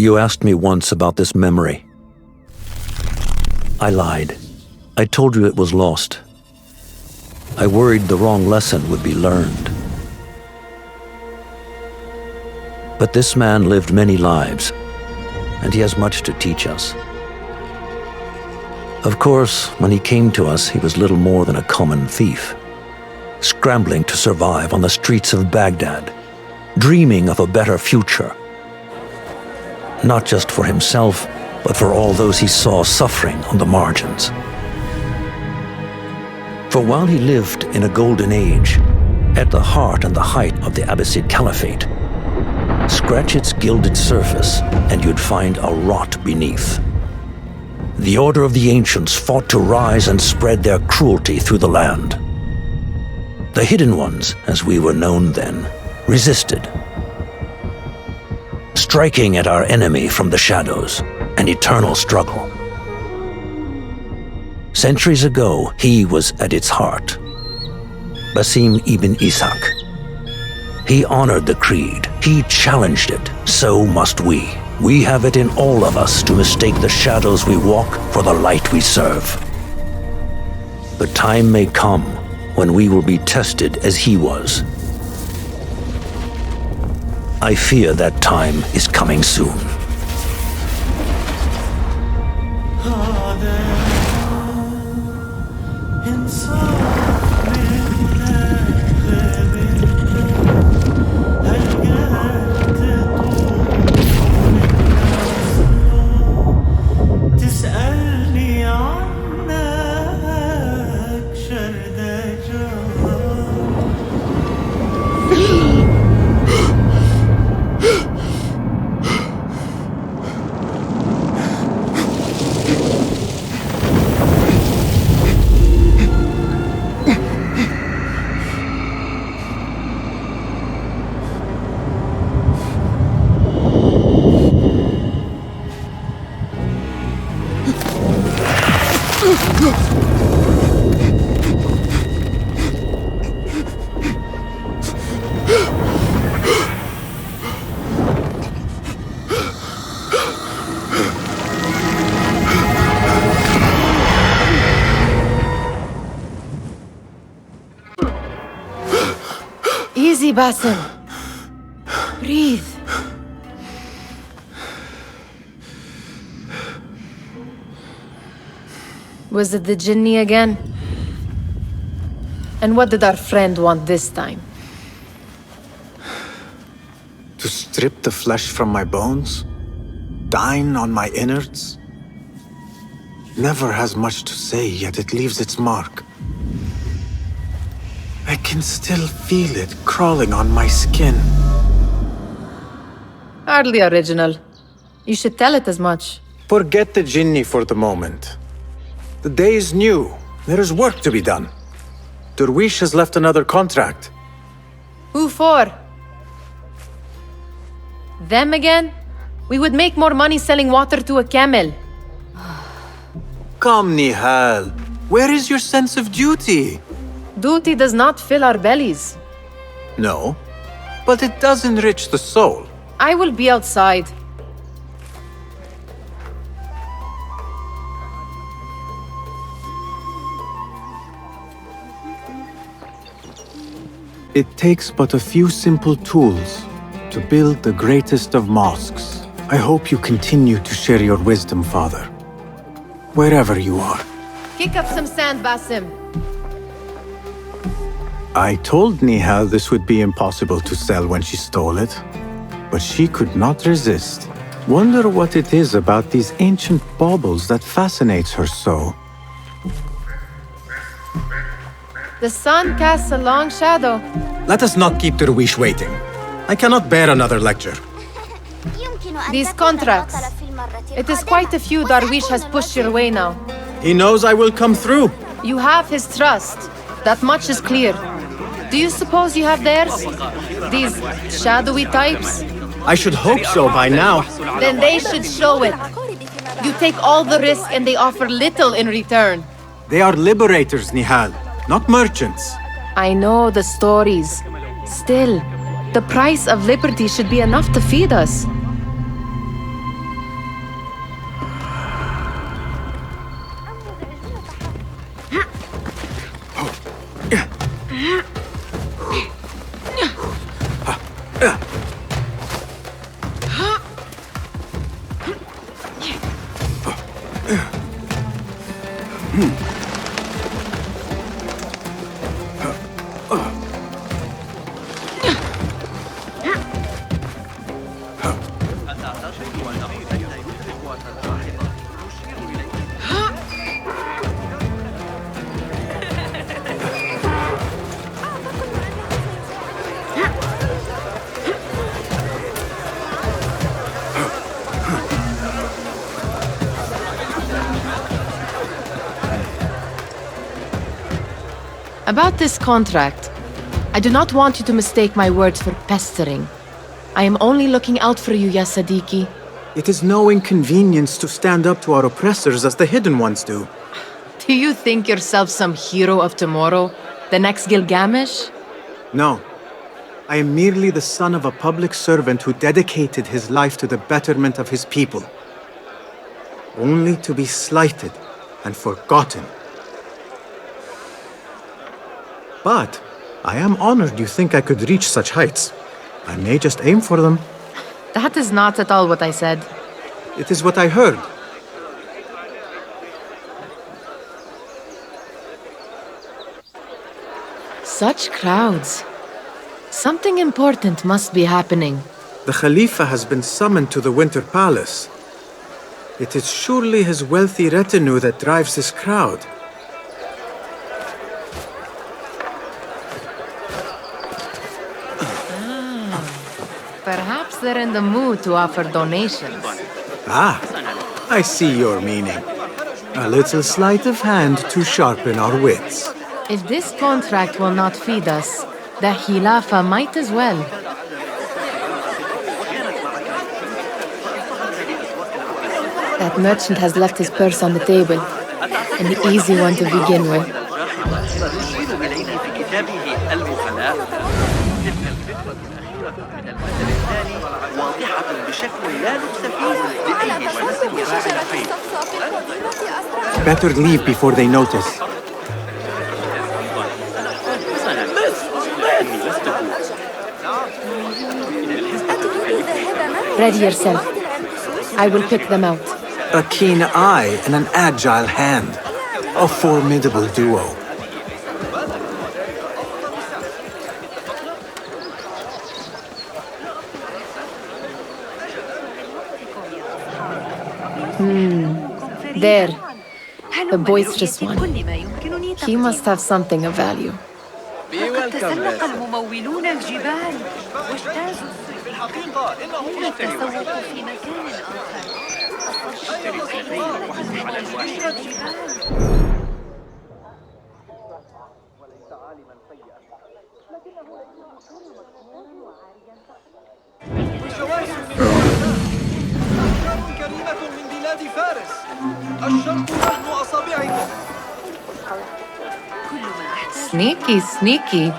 You asked me once about this memory. I lied. I told you it was lost. I worried the wrong lesson would be learned. But this man lived many lives, and he has much to teach us. Of course, when he came to us, he was little more than a common thief, scrambling to survive on the streets of Baghdad, dreaming of a better future. Not just for himself, but for all those he saw suffering on the margins. For while he lived in a golden age, at the heart and the height of the Abbasid Caliphate, scratch its gilded surface and you'd find a rot beneath. The Order of the Ancients fought to rise and spread their cruelty through the land. The Hidden Ones, as we were known then, resisted, striking at our enemy from the shadows, an eternal struggle. Centuries ago, he was at its heart. Basim ibn Ishaq. He honored the creed. He challenged it. So must we. We have it in all of us to mistake the shadows we walk for the light we serve. The time may come when we will be tested as he was. I fear that time is coming soon. Easy, Basim. Breathe. Was it the Jinni again? And what did our friend want this time? To strip the flesh from my bones? Dine on my innards? Never has much to say, yet it leaves its mark. I can still feel it crawling on my skin. Hardly original. You should tell it as much. Forget the Jinni for the moment. The day is new. There is work to be done. Derwish has left another contract. Who for? Them again? We would make more money selling water to a camel. Come, Nihal. Where is your sense of duty? Duty does not fill our bellies. No, but it does enrich the soul. I will be outside. It takes but a few simple tools to build the greatest of mosques. I hope you continue to share your wisdom, Father. Wherever you are. Kick up some sand, Basim. I told Nihal this would be impossible to sell when she stole it, but she could not resist. Wonder what it is about these ancient baubles that fascinates her so. The sun casts a long shadow. Let us not keep Derwish waiting. I cannot bear another lecture. These contracts. It is quite a few Darwish has pushed your way now. He knows I will come through. You have his trust. That much is clear. Do you suppose you have theirs? These shadowy types? I should hope so by now. Then they should show it. You take all the risk and they offer little in return. They are liberators, Nihal, not merchants. I know the stories. Still, the price of liberty should be enough to feed us. About this contract, I do not want you to mistake my words for pestering. I am only looking out for you, ya Sadiki. It is no inconvenience to stand up to our oppressors as the Hidden Ones do. Do you think yourself some hero of tomorrow? The next Gilgamesh? No. I am merely the son of a public servant who dedicated his life to the betterment of his people. Only to be slighted and forgotten. But I am honored you think I could reach such heights. I may just aim for them. That is not at all what I said. It is what I heard. Such crowds. Something important must be happening. The Khalifa has been summoned to the Winter Palace. It is surely his wealthy retinue that drives this crowd. Perhaps they're in the mood to offer donations. Ah, I see your meaning. A little sleight of hand to sharpen our wits. If this contract will not feed us, the Khilafa might as well. That merchant has left his purse on the table. An easy one to begin with. Better leave before they notice. Ready yourself. I will pick them out. A keen eye and an agile hand. A formidable duo. There. The boisterous one. He must have something of value. تسلق الممولون الجبال واجتازوا الحقيقة إنهم يتسوقوا في مكان كريمة من بلاد فارس. الشرق لحن أصابعكم. Sneaky, sneaky.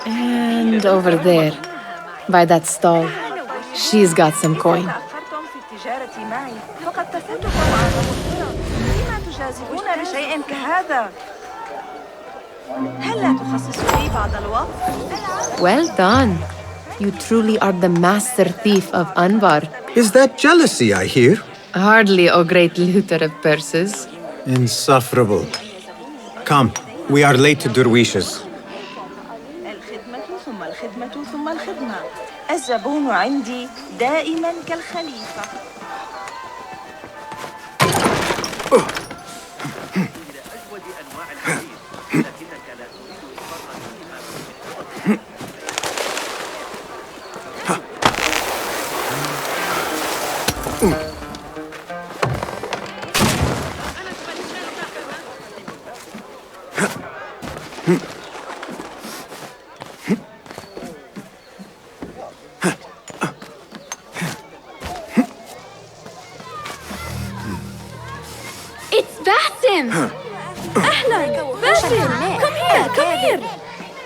And over there, by that stall, she's got some coin. Well done. You truly are the master thief of Anbar. Is that jealousy I hear? Hardly, O great looter of purses. Insufferable. Come, we are late to Derwishes. الزبون عندي دائما كالخليفة.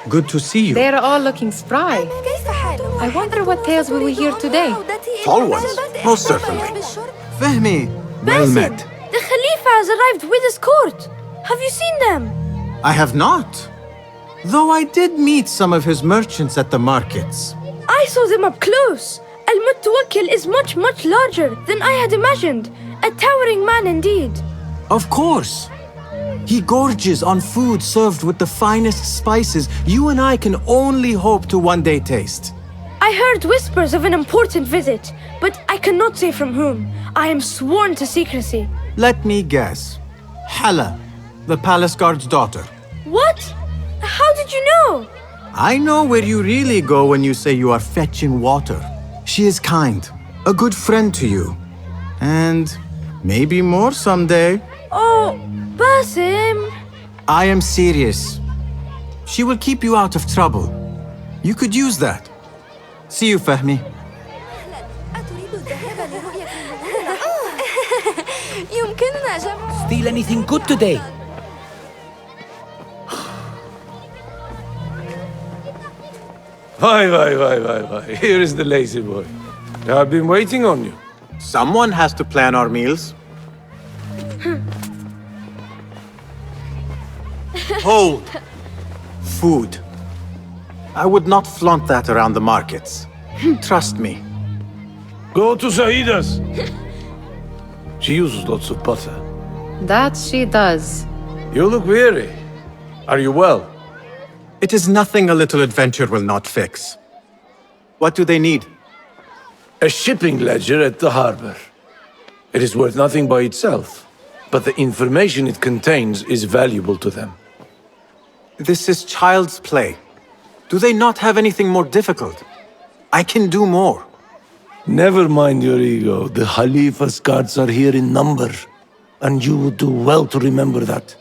Good to see you. They're all looking spry. I wonder what tales we will hear today. Tall ones, most certainly. Fehmi, well met. The Khalifa has arrived with his court. Have you seen them? I have not. Though I did meet some of his merchants at the markets. I saw them up close. Al-Mutawakkil is much, much larger than I had imagined. A towering man indeed. Of course. He gorges on food served with the finest spices you and I can only hope to one day taste. I heard whispers of an important visit, but I cannot say from whom. I am sworn to secrecy. Let me guess. Hala, the palace guard's daughter. What? How did you know? I know where you really go when you say you are fetching water. She is kind, a good friend to you. And maybe more someday. Oh, Basim. I am serious. She will keep you out of trouble. You could use that. See you, Fahmi. Steal anything good today? Why. Here is the lazy boy. I've been waiting on you. Someone has to plan our meals. Hold. Food. I would not flaunt that around the markets. Trust me. Go to Saida's. She uses lots of butter. That she does. You look weary. Are you well? It is nothing a little adventure will not fix. What do they need? A shipping ledger at the harbor. It is worth nothing by itself, but the information it contains is valuable to them. This is child's play. Do they not have anything more difficult? I can do more. Never mind your ego. The Khalifa's guards are here in number, and you would do well to remember that.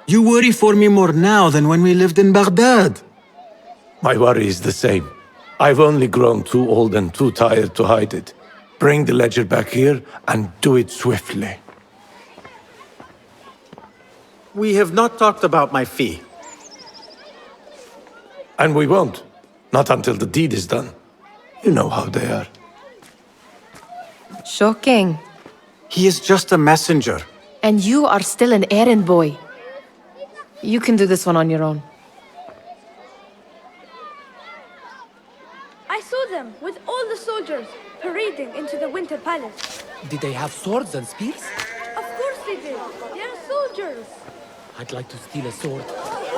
You worry for me more now than when we lived in Baghdad. My worry is the same. I've only grown too old and too tired to hide it. Bring the ledger back here and do it swiftly. We have not talked about my fee. And we won't. Not until the deed is done. You know how they are. Shocking. He is just a messenger. And you are still an errand boy. You can do this one on your own. I saw them with all the soldiers parading into the Winter Palace. Did they have swords and spears? Of course they did. They are soldiers. I'd like to steal a sword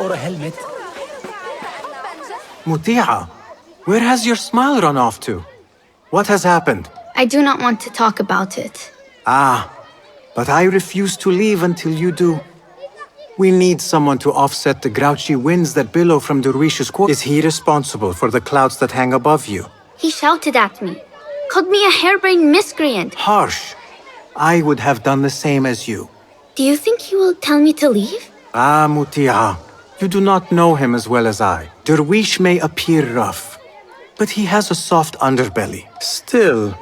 or a helmet. Muti'a, where has your smile run off to? What has happened? I do not want to talk about it. Ah, but I refuse to leave until you do. We need someone to offset the grouchy winds that billow from Derwish's court. Is he responsible for the clouds that hang above you? He shouted at me, called me a harebrained miscreant. Harsh. I would have done the same as you. Do you think he will tell me to leave? Ah, Muti'a, you do not know him as well as I. Derwish may appear rough, but he has a soft underbelly. Still,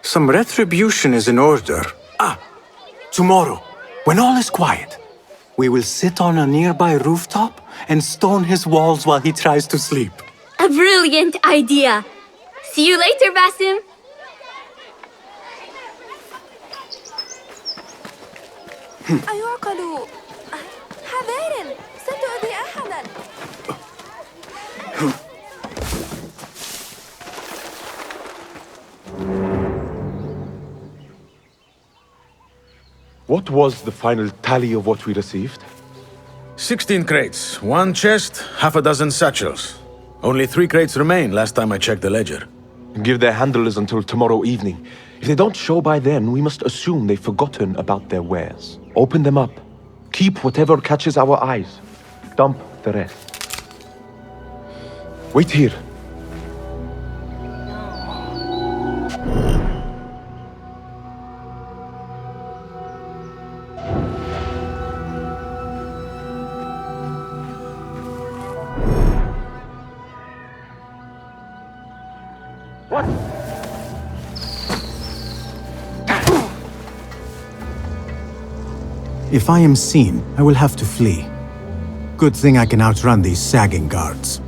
some retribution is in order. Ah, tomorrow, when all is quiet, we will sit on a nearby rooftop and stone his walls while he tries to sleep. A brilliant idea. See you later, Basim. أيعقل حذار ستؤذي أحدا. What was the final tally of what we received? 16 crates, 1 chest, half a dozen satchels. Only 3 crates remain last time I checked the ledger. Give their handlers until tomorrow evening. If they don't show by then, we must assume they've forgotten about their wares. Open them up. Keep whatever catches our eyes. Dump the rest. Wait here. What? If I am seen, I will have to flee. Good thing I can outrun these sagging guards.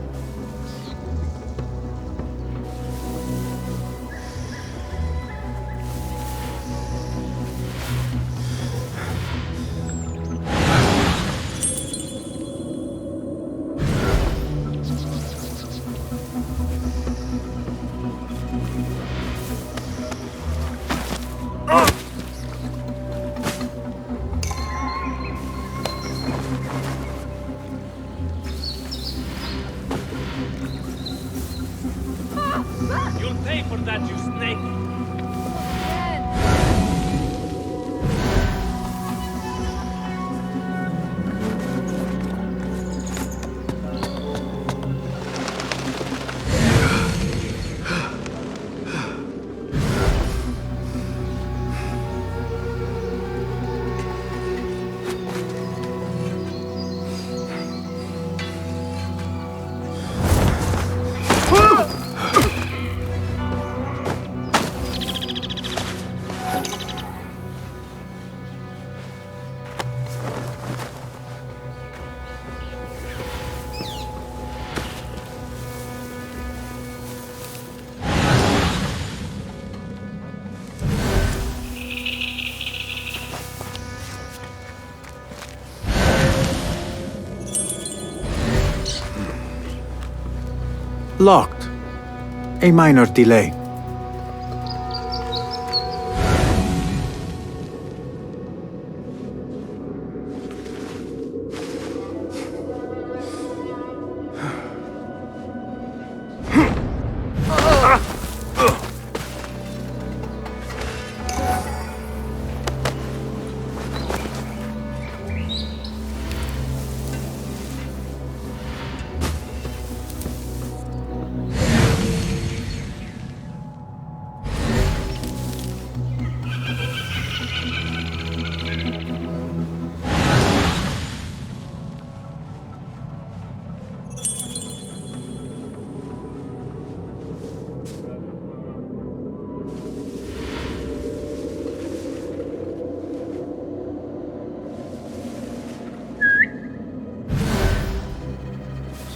Locked. A minor delay.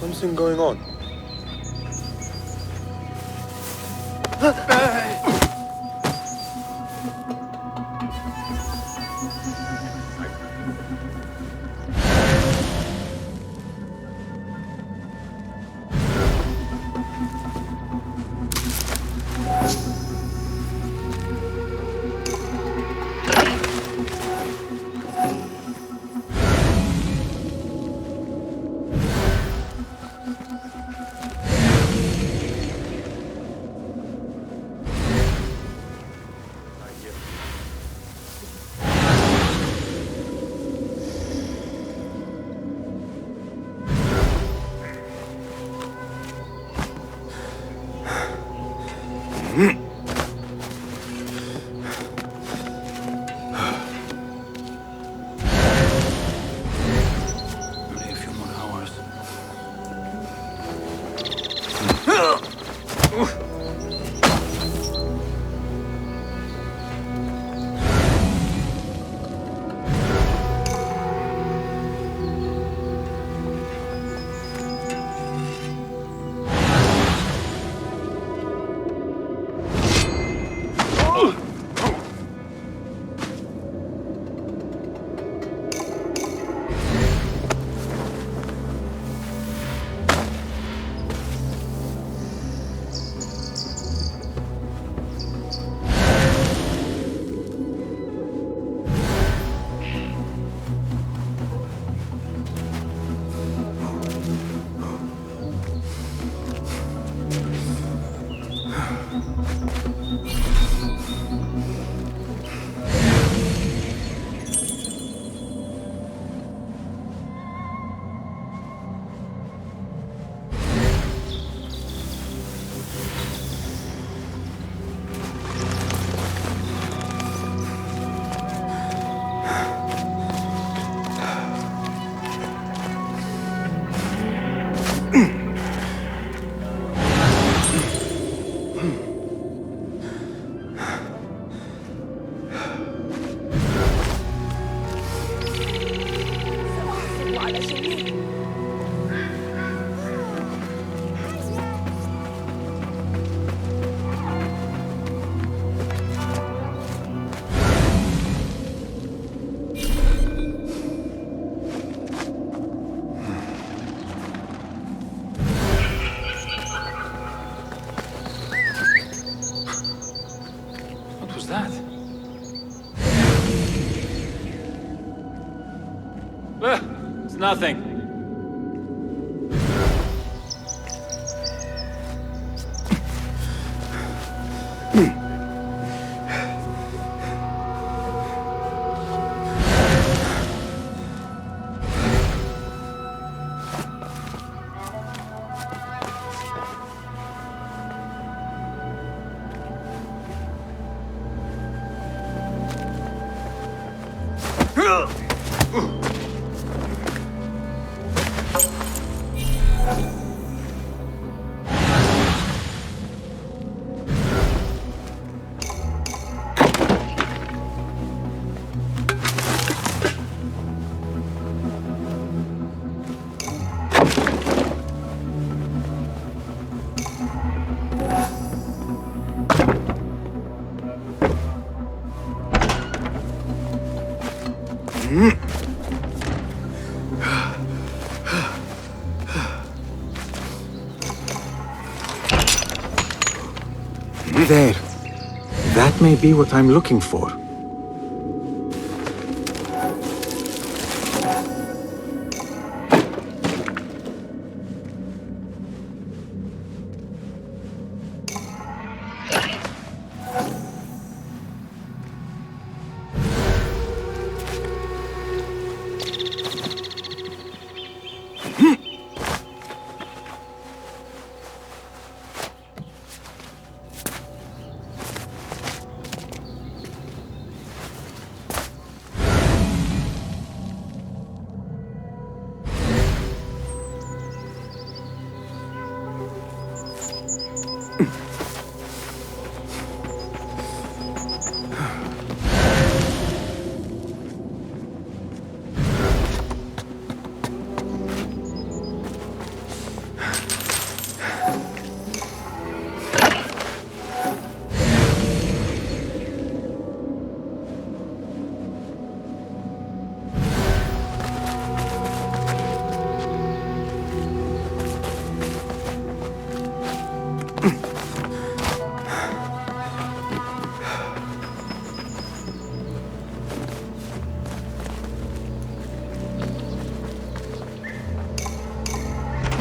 Something going on. It's nothing. There. That may be what I'm looking for.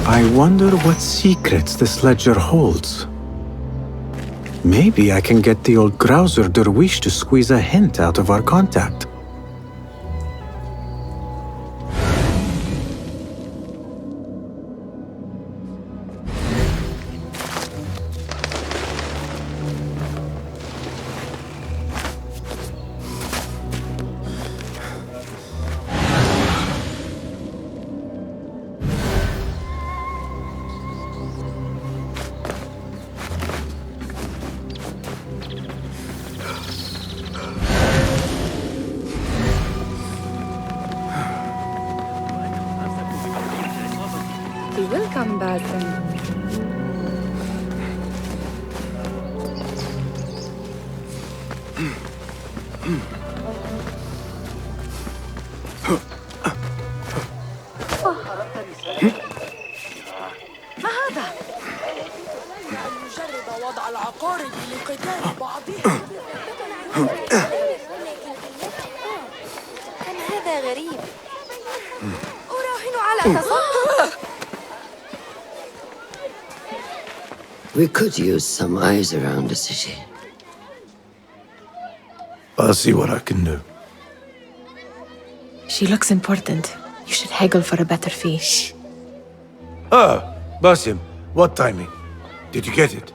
I wonder what secrets this ledger holds. Maybe I can get the old grouser Derwish to squeeze a hint out of our contact. Welcome, Basim. ما هذا؟ نجرب وضع العقارب لقتال بعضهم. كان هذا غريب. أراهن على تصرف. We could use some eyes around the city. I'll see what I can do. She looks important. You should haggle for a better fee. Shh. Ah, Basim, what timing? Did you get it?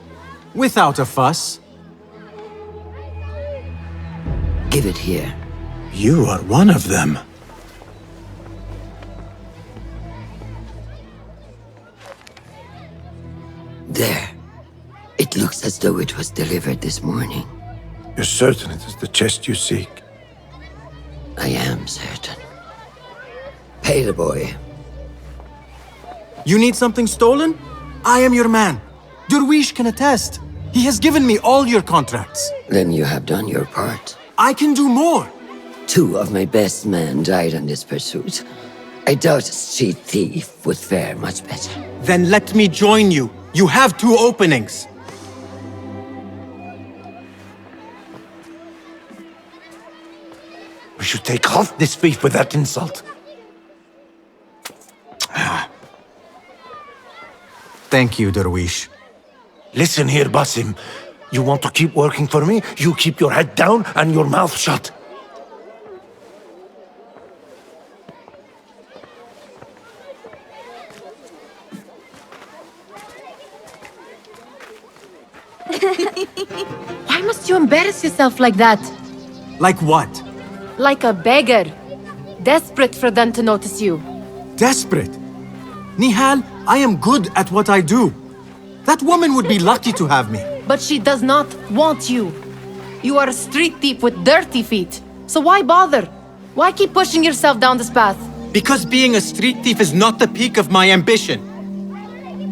Without a fuss. Give it here. You are one of them. There. It looks as though it was delivered this morning. You're certain it is the chest you seek? I am certain. Pay the boy. You need something stolen? I am your man. Derwish can attest. He has given me all your contracts. Then you have done your part. I can do more. 2 of my best men died in this pursuit. I doubt a street thief would fare much better. Then let me join you. You have 2 openings. We should take off this thief with that insult. Thank you, Derwish. Listen here, Basim. You want to keep working for me? You keep your head down and your mouth shut. Why must you embarrass yourself like that? Like what? Like a beggar. Desperate for them to notice you. Desperate? Nihal, I am good at what I do. That woman would be lucky to have me. But she does not want you. You are a street thief with dirty feet. So why bother? Why keep pushing yourself down this path? Because being a street thief is not the peak of my ambition.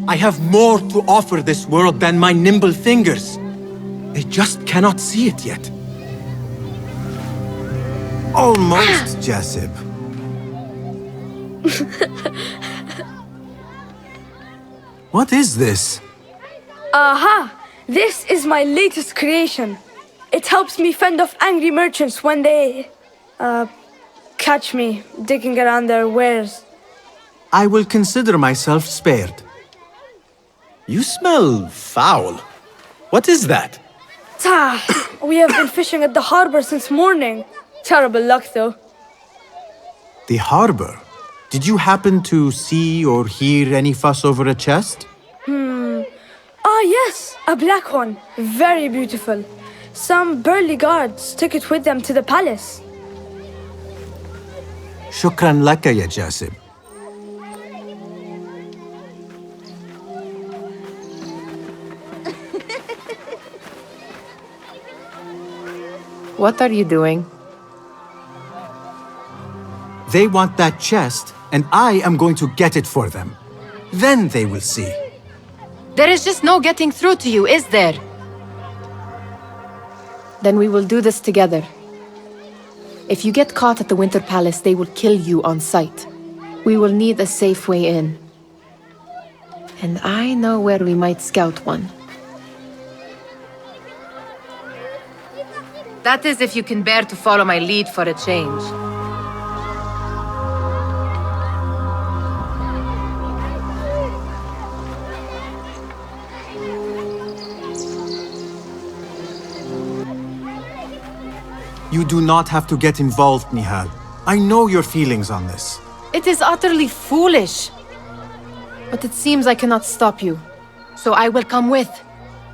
I have more to offer this world than my nimble fingers. They just cannot see it yet. Almost, Jasip. What is this? Aha! This is my latest creation. It helps me fend off angry merchants when they... catch me digging around their wares. I will consider myself spared. You smell foul. What is that? We have been fishing at the harbor since morning. Terrible luck, though. The harbor? Did you happen to see or hear any fuss over a chest? Yes, a black one. Very beautiful. Some burly guards took it with them to the palace. Shukran laka ya Jasip. What are you doing? They want that chest, and I am going to get it for them. Then they will see. There is just no getting through to you, is there? Then we will do this together. If you get caught at the Winter Palace, they will kill you on sight. We will need a safe way in. And I know where we might scout one. That is if you can bear to follow my lead for a change. You do not have to get involved, Nihal. I know your feelings on this. It is utterly foolish. But it seems I cannot stop you. So I will come with,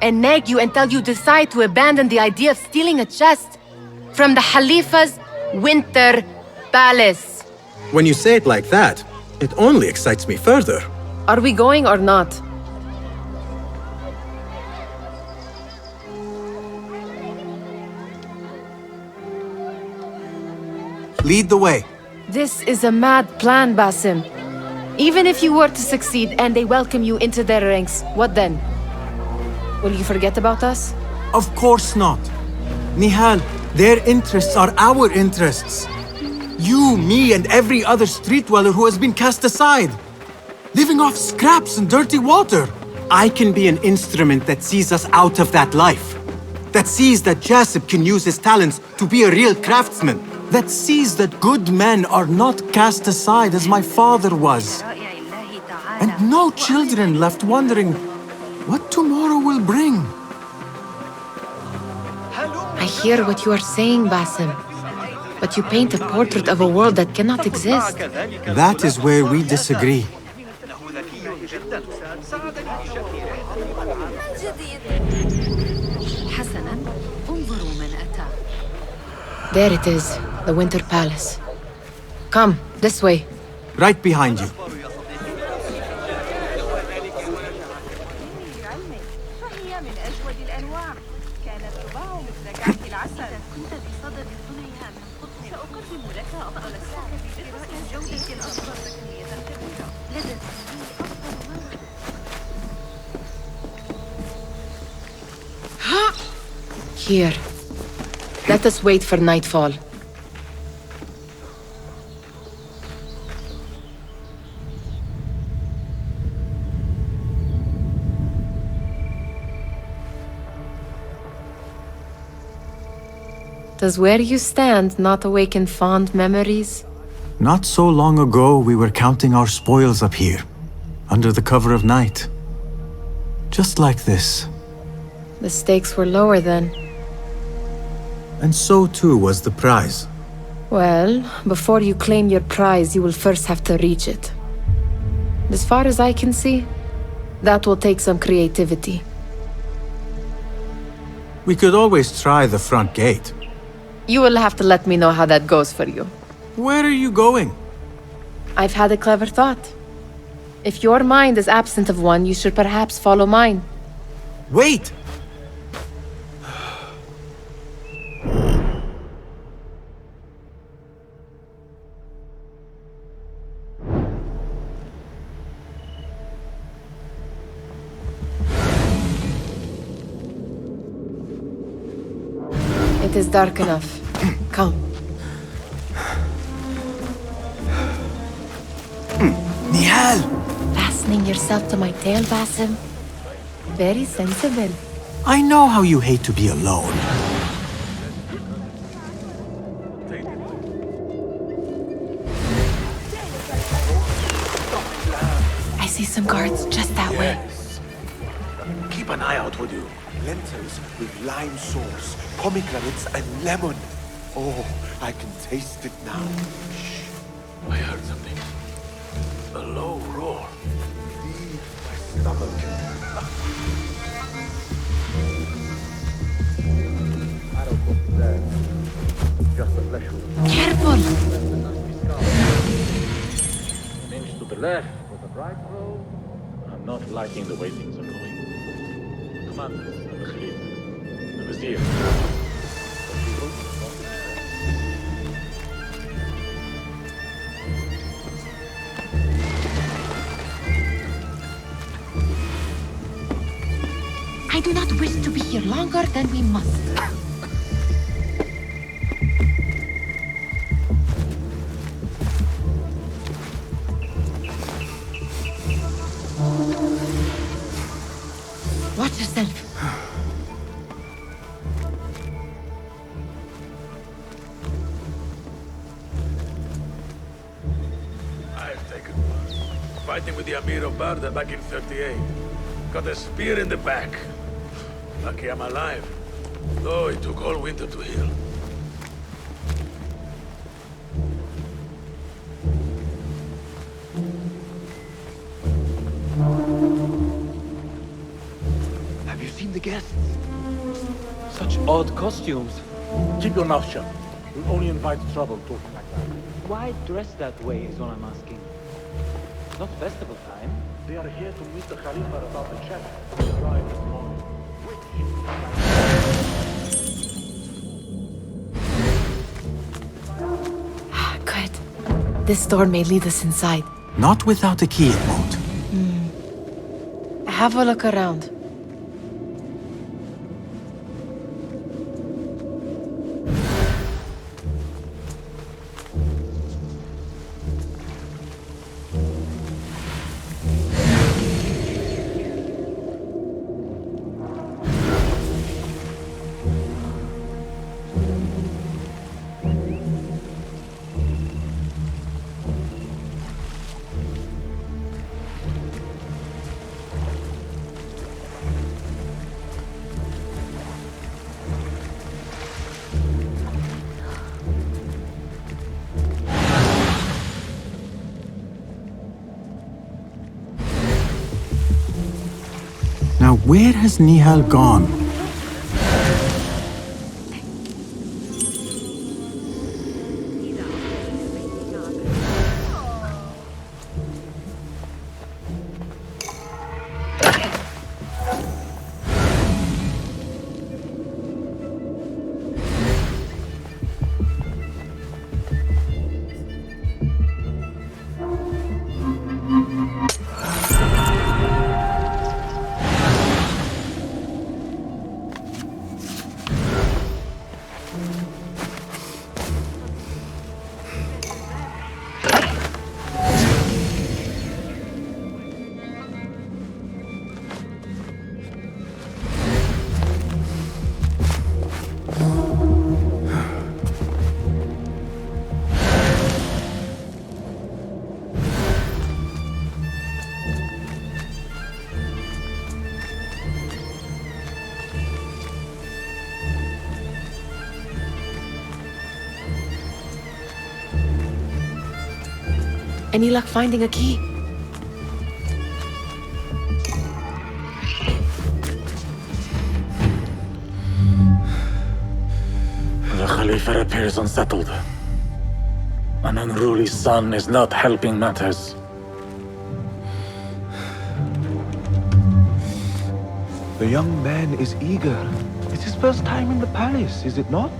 and nag you until you decide to abandon the idea of stealing a chest from the Khalifa's Winter Palace. When you say it like that, it only excites me further. Are we going or not? Lead the way. This is a mad plan, Basim. Even if you were to succeed and they welcome you into their ranks, what then? Will you forget about us? Of course not. Nihal, their interests are our interests. You, me, and every other street dweller who has been cast aside. Living off scraps and dirty water. I can be an instrument that sees us out of that life. That sees that Jasip can use his talents to be a real craftsman. That sees that good men are not cast aside as my father was. And no children left wondering what tomorrow will bring. I hear what you are saying, Basim. But you paint a portrait of a world that cannot exist. That is where we disagree. There it is, the Winter Palace. Come, this way. Right behind you. Here. Let us wait for nightfall. Does where you stand not awaken fond memories? Not so long ago, we were counting our spoils up here, under the cover of night. Just like this. The stakes were lower then. And so too was the prize. Well, before you claim your prize, you will first have to reach it. As far as I can see, that will take some creativity. We could always try the front gate. You will have to let me know how that goes for you. Where are you going? I've had a clever thought. If your mind is absent of one, you should perhaps follow mine. Wait! It is dark enough. Come. Nihal! Fastening yourself to my tail, Basim? Very sensible. I know how you hate to be alone. I see some guards just that way. Keep an eye out, would you? Lentils with lime sauce, pomegranates and lemon. Oh, I can taste it now. Shh. I heard something. A low roar. Leave my stomach. I don't want that. Just a flesh wound. Careful! An inch to the left with the right road. I'm not liking the way things are going. Commanders of the Khalifa, the Vizier. I do not wish to be here longer than we must. Watch yourself. I've taken part. Fighting with the Amir of Barda back in 38. Got a spear in the back. Lucky I'm alive. Though it took all winter to heal. Have you seen the guests? Such odd costumes. Keep your mouth shut. We'll only invite trouble talking like that. Why dress that way is all I'm asking. Not festival time. They are here to meet the Khalifa about the check we arrived this morning. Good. This door may lead us inside. Not without a key, it won't. Have a look around. Now, where has Nihal gone? Any luck finding a key? The Khalifa appears unsettled. An unruly son is not helping matters. The young man is eager. It's his first time in the palace, is it not?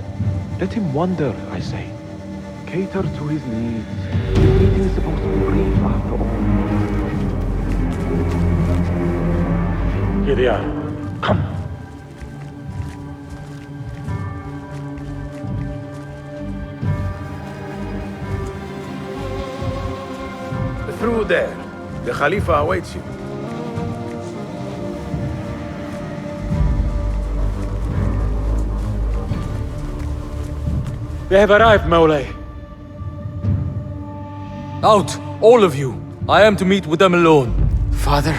Let him wander, I say. Cater to his needs. Eating is supposed to be brief after all. Here they are. Come. Through there. The Khalifa awaits you. They have arrived, Mawlay. Out, all of you. I am to meet with them alone. Father,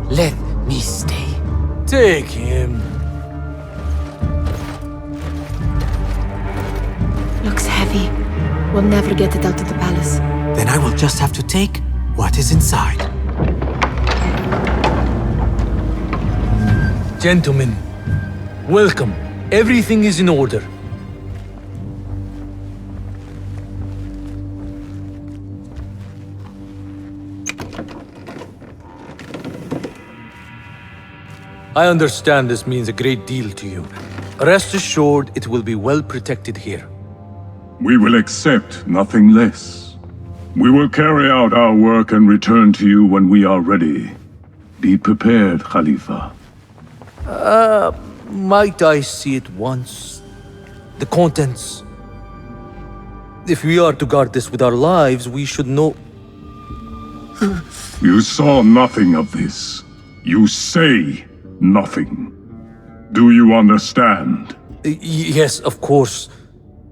let me stay. Take him. Looks heavy. We'll never get it out of the palace. Then I will just have to take what is inside. Gentlemen, welcome. Everything is in order. I understand this means a great deal to you. Rest assured, it will be well protected here. We will accept nothing less. We will carry out our work and return to you when we are ready. Be prepared, Khalifa. Might I see it once? The contents. If we are to guard this with our lives, we should know... You saw nothing of this. You say nothing. Do you understand? Yes, of course.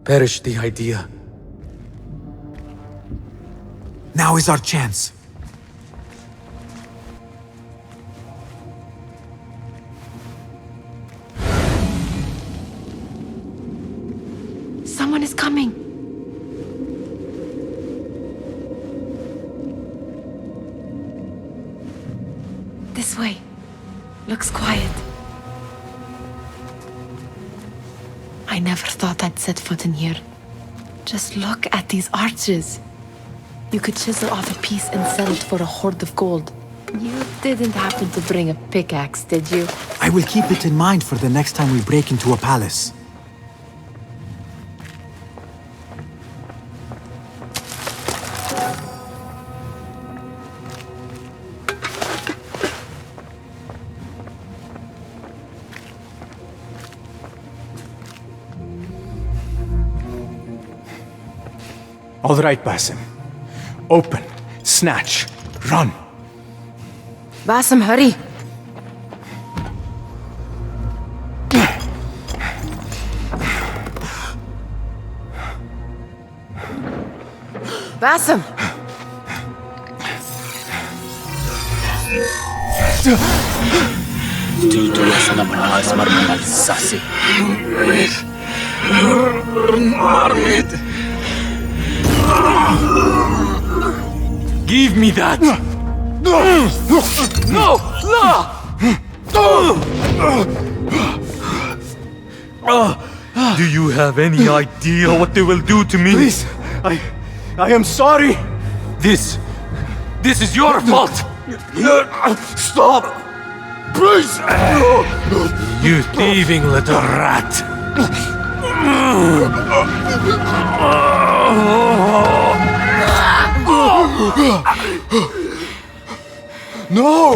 Perish the idea. Now is our chance. Someone is coming. This way. Looks quiet. I never thought I'd set foot in here. Just look at these arches. You could chisel off a piece and sell it for a hoard of gold. You didn't happen to bring a pickaxe, did you? I will keep it in mind for the next time we break into a palace. All right, Basim. Open, snatch, run. Basim, hurry. Basim! Give me that! No! Do you have any idea what they will do to me? Please, I am sorry. This is your fault! Stop! Please! You thieving little rat! No!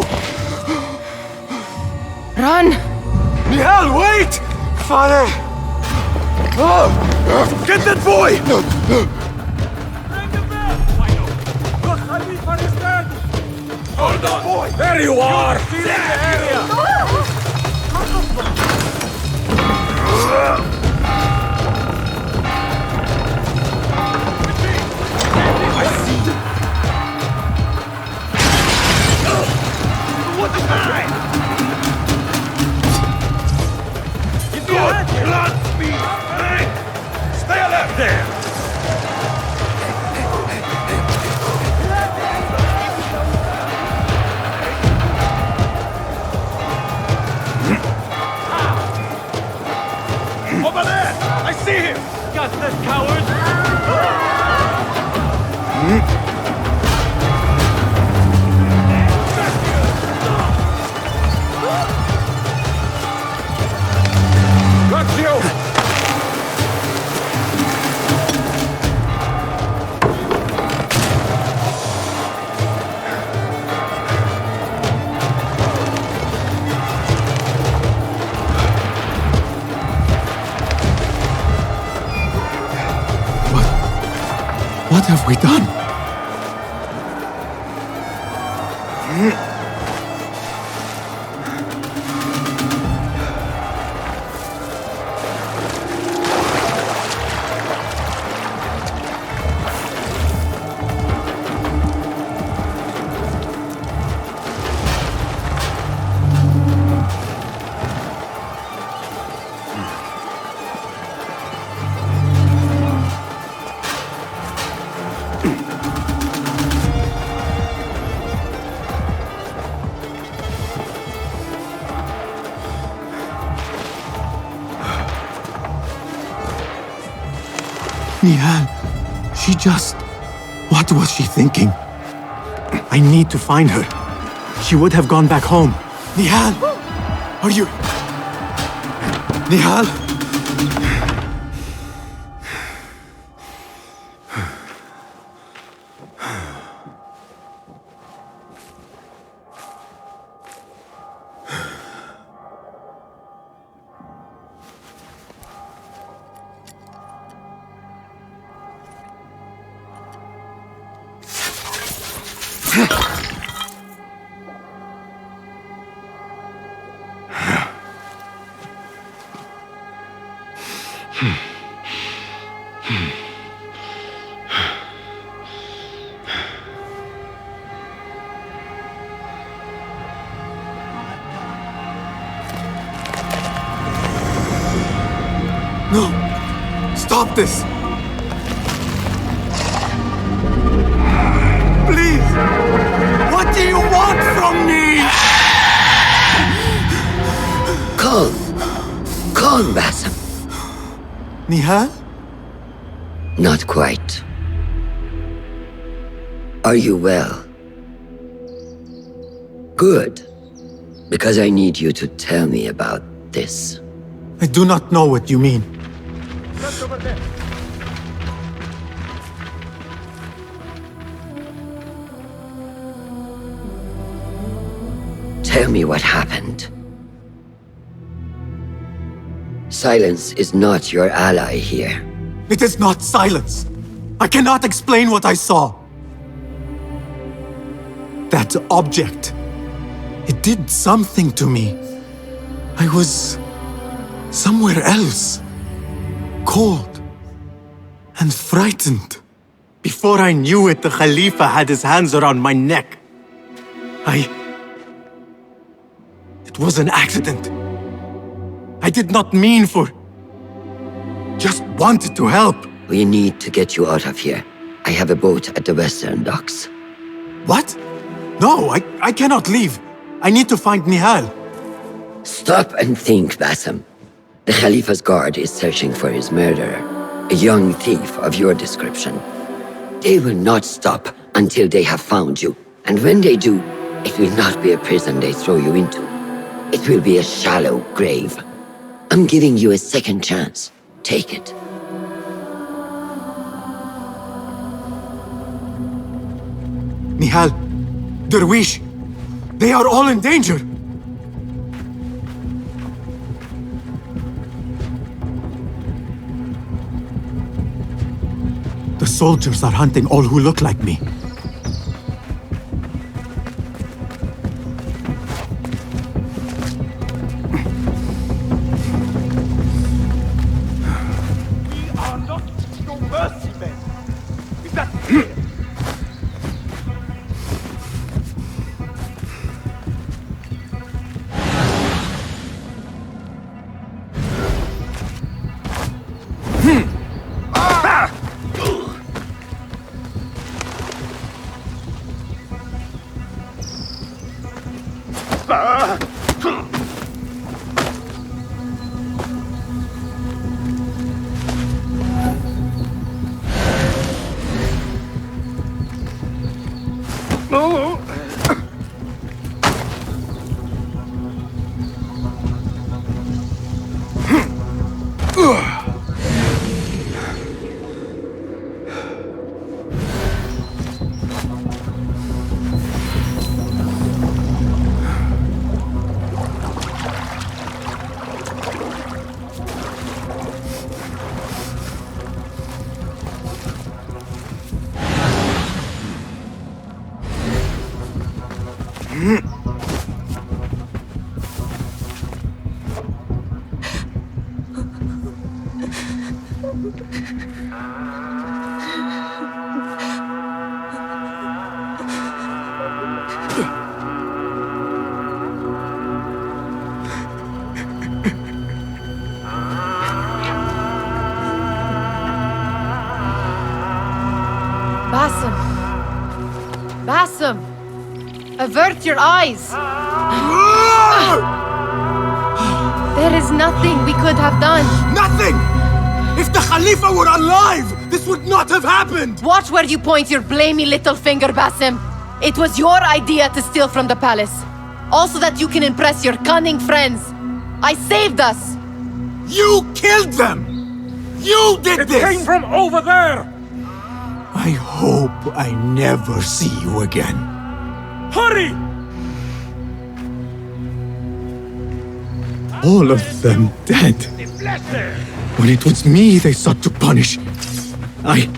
Run! Nihal, wait! Father! Get that boy! Hold on! Boy. There you are! What is mine? Good blood speed! Stay alert there! Over there! I see him! Got this, coward! Got you! What have we done? Nihal, she just... What was she thinking? I need to find her. She would have gone back home. Nihal! Are you... Nihal? No! Stop this! Please! What do you want from me? Calm. Calm, Basim. Nihal? Not quite. Are you well? Good. Because I need you to tell me about this. I do not know what you mean. Tell me what happened. Silence is not your ally here. It is not silence. I cannot explain what I saw. That object. It did something to me. I was somewhere else. Cold and frightened. Before I knew it, the Khalifa had his hands around my neck. It was an accident. I did not mean for... Just wanted to help. We need to get you out of here. I have a boat at the western docks. What? No, I cannot leave. I need to find Nihal. Stop and think, Basim. The Khalifa's guard is searching for his murderer, a young thief of your description. They will not stop until they have found you. And when they do, it will not be a prison they throw you into. It will be a shallow grave. I'm giving you a second chance. Take it. Nihal, Derwish, they are all in danger. The soldiers are hunting all who look like me. We are not your mercy men. Is that clear? Basim! Basim! Avert your eyes! There is nothing we could have done. Nothing! If the Khalifa were alive, this would not have happened! Watch where you point your blamey little finger, Basim. It was your idea to steal from the palace. Also that you can impress your cunning friends. I saved us! You killed them! You did this! It came from over there! I hope I never see you again. Hurry! All of them dead. When it was me they sought to punish. I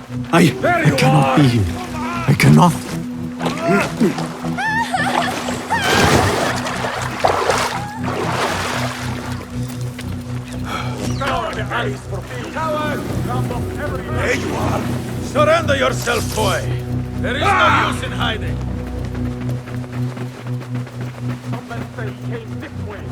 cannot be here. I cannot. There you are! Surrender yourself, boy! There is no use in hiding! Someone say he came this way!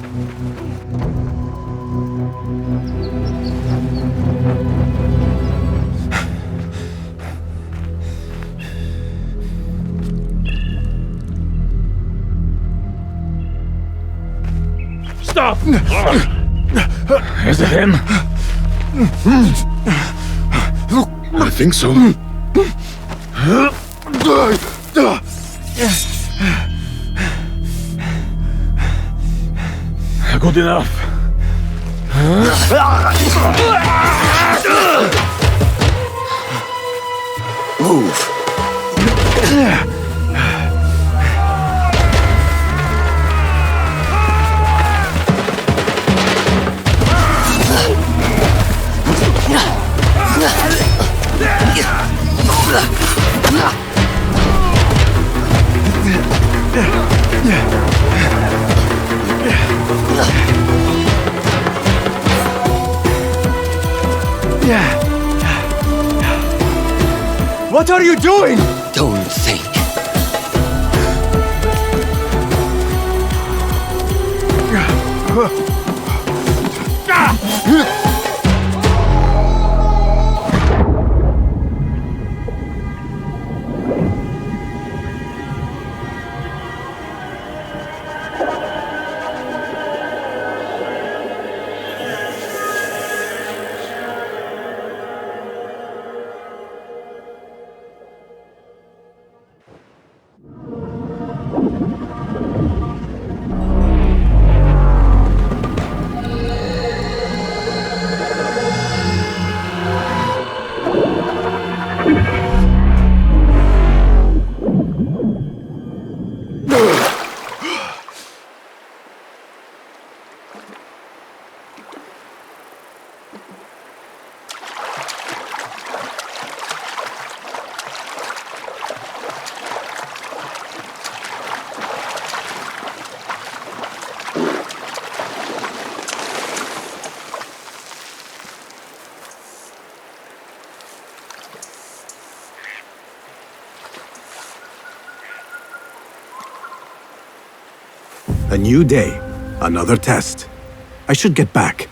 Stop! Is it him? I think so. Good enough. Move. What are you doing? Don't think. A new day, another test. I should get back.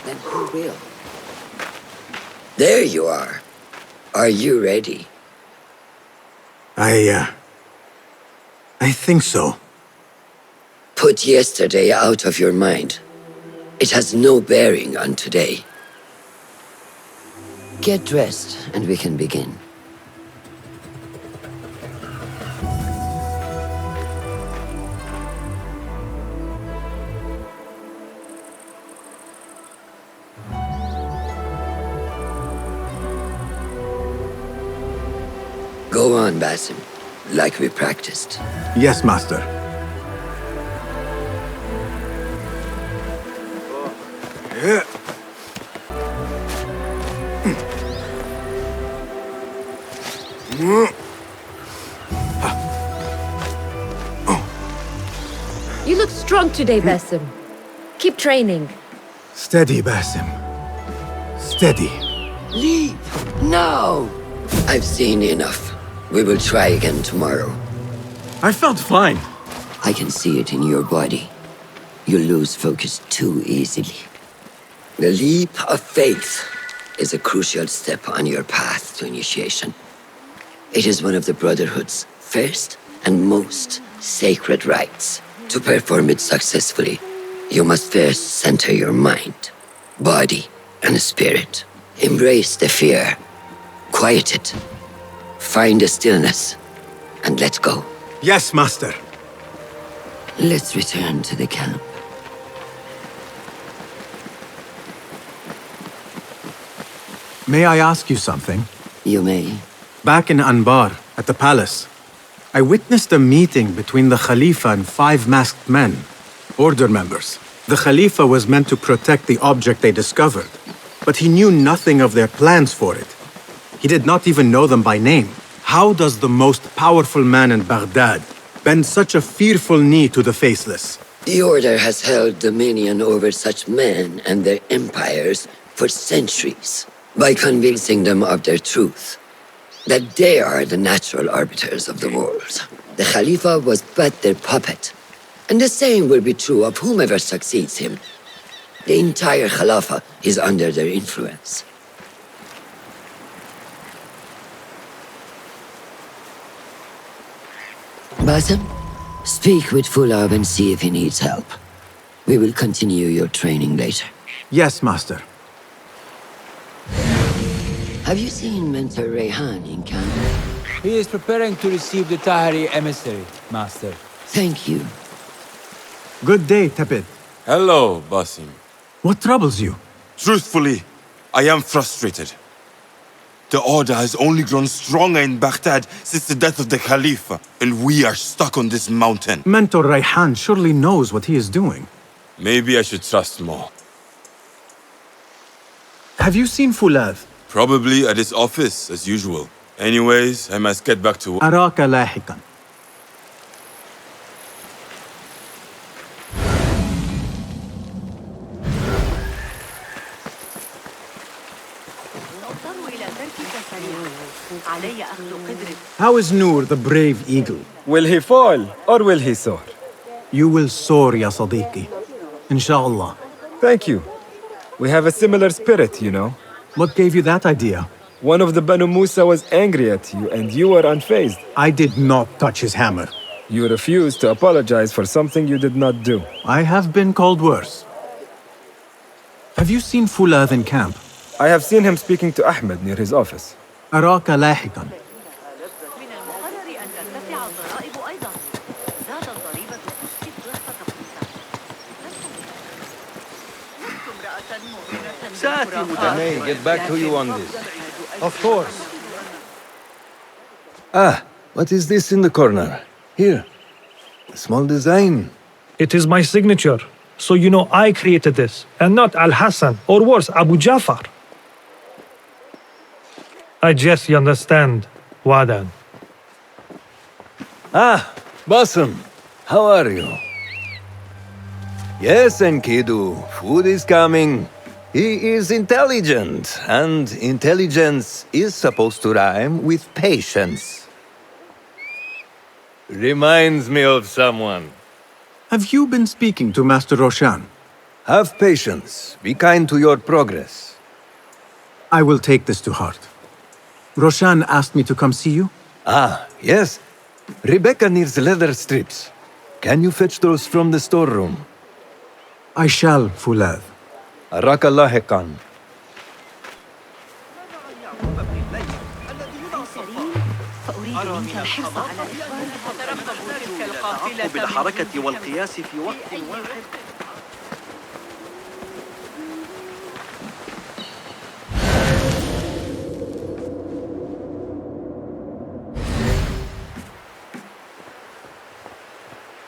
Then who will? There you are. Are you ready? I think so. Put yesterday out of your mind. It has no bearing on today. Get dressed, and we can begin. Go on, Basim, like we practiced. Yes, Master. You look strong today, Basim. Keep training. Steady, Basim. Steady. Leave! No! I've seen enough. We will try again tomorrow. I felt fine. I can see it in your body. You lose focus too easily. The leap of faith is a crucial step on your path to initiation. It is one of the Brotherhood's first and most sacred rites. To perform it successfully, you must first center your mind, body, and spirit. Embrace the fear. Quiet it. Find a stillness, and let go. Yes, Master. Let's return to the camp. May I ask you something? You may. Back in Anbar, at the palace, I witnessed a meeting between the Khalifa and 5 masked men, Order members. The Khalifa was meant to protect the object they discovered, but he knew nothing of their plans for it. He did not even know them by name. How does the most powerful man in Baghdad bend such a fearful knee to the faceless? The Order has held dominion over such men and their empires for centuries by convincing them of their truth, that they are the natural arbiters of the world. The Khalifa was but their puppet, and the same will be true of whomever succeeds him. The entire Khalifa is under their influence. Basim, speak with Fulab and see if he needs help. We will continue your training later. Yes, Master. Have you seen Mentor Rayhan in camp? He is preparing to receive the Tahiri emissary, Master. Thank you. Good day, Tepid. Hello, Basim. What troubles you? Truthfully, I am frustrated. The Order has only grown stronger in Baghdad since the death of the Khalifa, and we are stuck on this mountain. Mentor Rayhan surely knows what he is doing. Maybe I should trust more. Have you seen Fulav? Probably at his office, as usual. Anyways, I must get back to work. أراك لاحقا. How is Noor, the brave eagle? Will he fall, or will he soar? You will soar, ya Sadiqi. Inshallah. Thank you. We have a similar spirit, you know. What gave you that idea? One of the Banu Musa was angry at you, and you were unfazed. I did not touch his hammer. You refused to apologize for something you did not do. I have been called worse. Have you seen Fulav in camp? I have seen him speaking to Ahmed near his office. أراك لاحقا. I may get back to you on this. Of course. Ah, what is this in the corner? Here. A small design. It is my signature. So you know I created this, and not Al-Hassan, or worse, Abu Jafar. I guess you understand, Wadan. Ah, Basim. How are you? Yes, Enkidu. Food is coming. He is intelligent, and intelligence is supposed to rhyme with patience. Reminds me of someone. Have you been speaking to Master Roshan? Have patience. Be kind to your progress. I will take this to heart. Roshan asked me to come see you? Ah, yes. Rebecca needs leather strips. Can you fetch those from the storeroom? I shall, Fulad. Arakallah Khan. بالحركة والقياس في وقت واحد.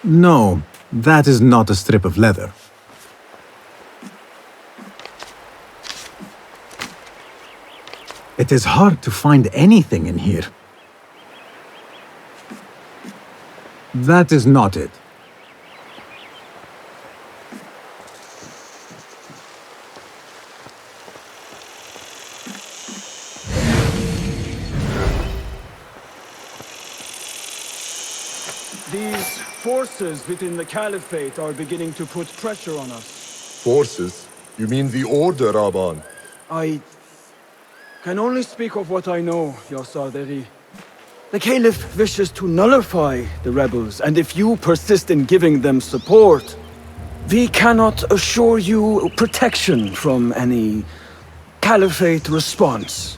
No, that is not a strip of leather. It is hard to find anything in here. That is not it. These forces within the Caliphate are beginning to put pressure on us. Forces? You mean the Order, Aban? I can only speak of what I know, Ya Saderi. The Caliph wishes to nullify the rebels, and if you persist in giving them support, we cannot assure you protection from any Caliphate response.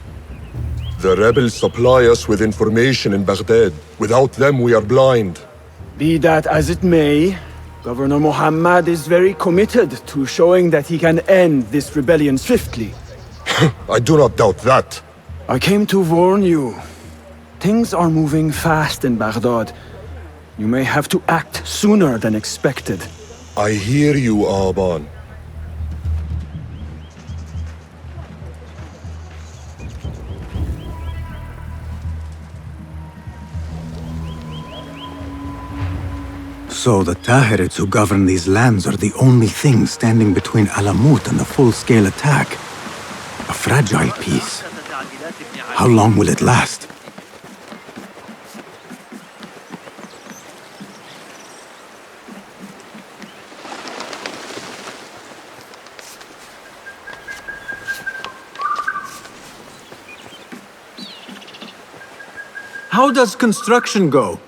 The rebels supply us with information in Baghdad. Without them, we are blind. Be that as it may, Governor Muhammad is very committed to showing that he can end this rebellion swiftly. I do not doubt that. I came to warn you. Things are moving fast in Baghdad. You may have to act sooner than expected. I hear you, Aban. So the Tahirids who govern these lands are the only thing standing between Alamut and a full-scale attack. A fragile peace. How long will it last? How does construction go?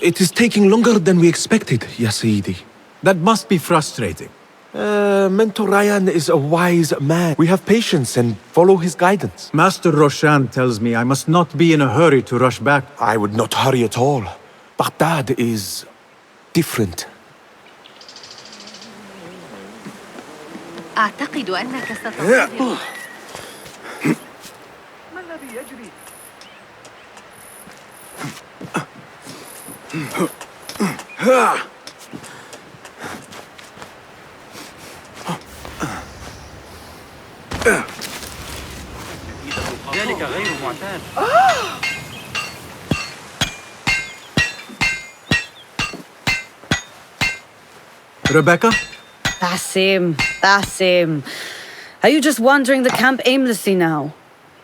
It is taking longer than we expected, Ya Sayyidi. That must be frustrating. Mentor Ryan is a wise man. We have patience and follow his guidance. Master Roshan tells me I must not be in a hurry to rush back. I would not hurry at all. Baghdad is different. أعتقد أنك ستنتظر. ما الذي يجري؟ ذلك غير معتاد. Rebecca? Basim. Are you just wandering the camp aimlessly now?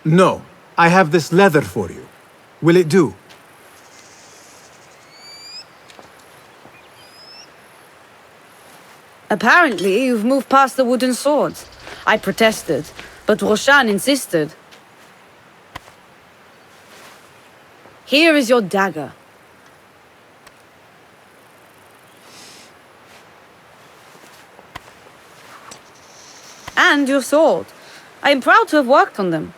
No. I have this leather for you. Will it do? Apparently, you've moved past the wooden swords. I protested, but Roshan insisted. Here is your dagger. And your sword. I am proud to have worked on them.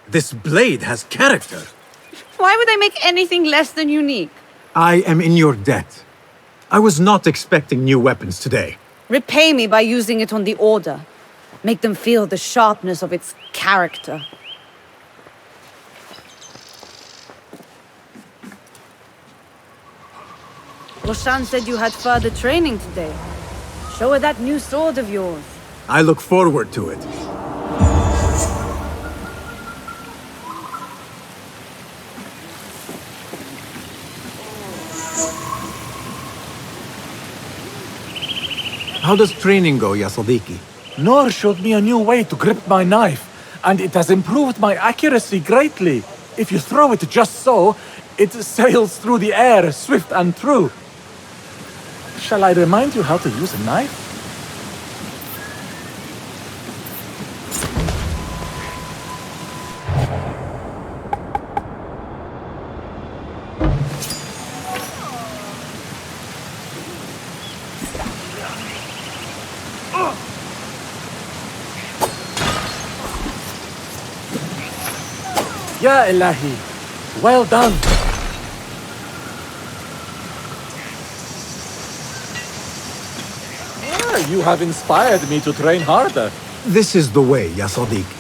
This blade has character. Why would I make anything less than unique? I am in your debt. I was not expecting new weapons today. Repay me by using it on the Order. Make them feel the sharpness of its character. Roshan said you had further training today. Show her that new sword of yours. I look forward to it. How does training go, Ya Sadiqi? Noor showed me a new way to grip my knife, and it has improved my accuracy greatly. If you throw it just so, it sails through the air, swift and true. Shall I remind you how to use a knife? Ya Ilahi. Well done. You have inspired me to train harder. This is the way, ya Sadiqi.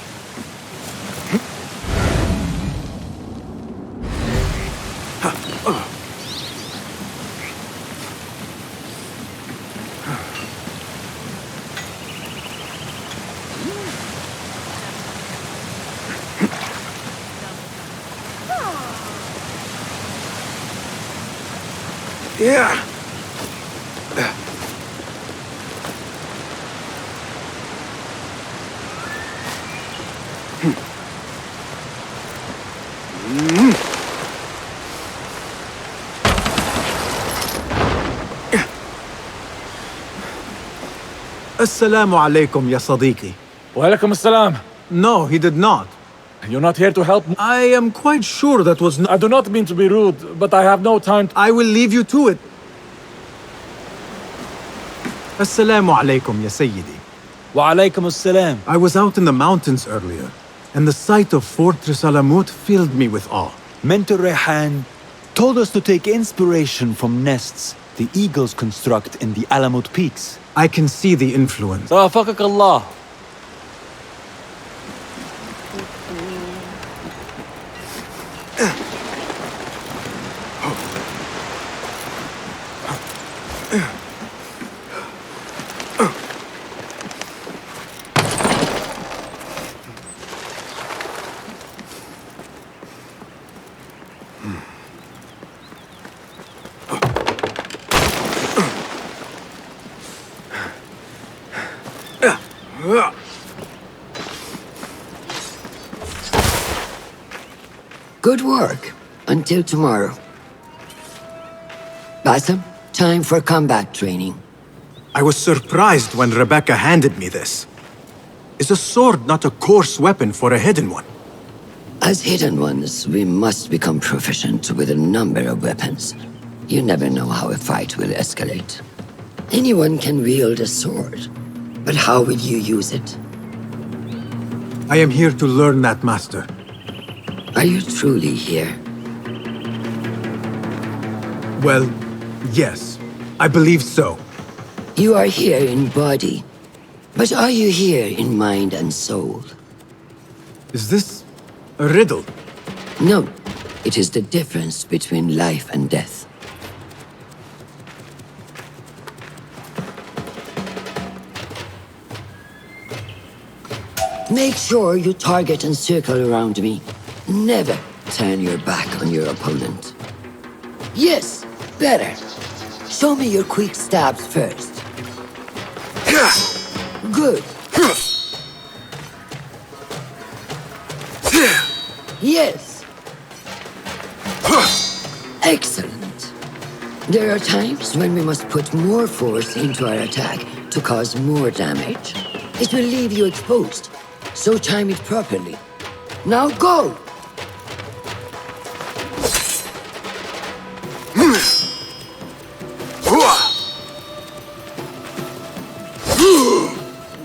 Yeah. Assalamu alaikum, ya Sadiqi. Walaikum assalam. No, he did not. You're not here to help me? I am quite sure that was not. I do not mean to be rude, but I have no time. I will leave you to it. Assalamu alaikum, ya Sayyidi. Wa alaikum assalam. I was out in the mountains earlier, and the sight of Fortress Alamut filled me with awe. Mentor Rehan told us to take inspiration from nests the eagles construct in the Alamut peaks. I can see the influence. Tawafaqak Allah. Good work. Until tomorrow. Bassam, time for combat training. I was surprised when Rebecca handed me this. Is a sword not a coarse weapon for a hidden one? As hidden ones, we must become proficient with a number of weapons. You never know how a fight will escalate. Anyone can wield a sword, but how will you use it? I am here to learn that, Master. Are you truly here? Well, yes. I believe so. You are here in body, but are you here in mind and soul? Is this a riddle? No. It is the difference between life and death. Make sure you target and circle around me. Never turn your back on your opponent. Yes, better. Show me your quick stabs first. Good. Yes. Excellent. There are times when we must put more force into our attack to cause more damage. It will leave you exposed, so time it properly. Now go!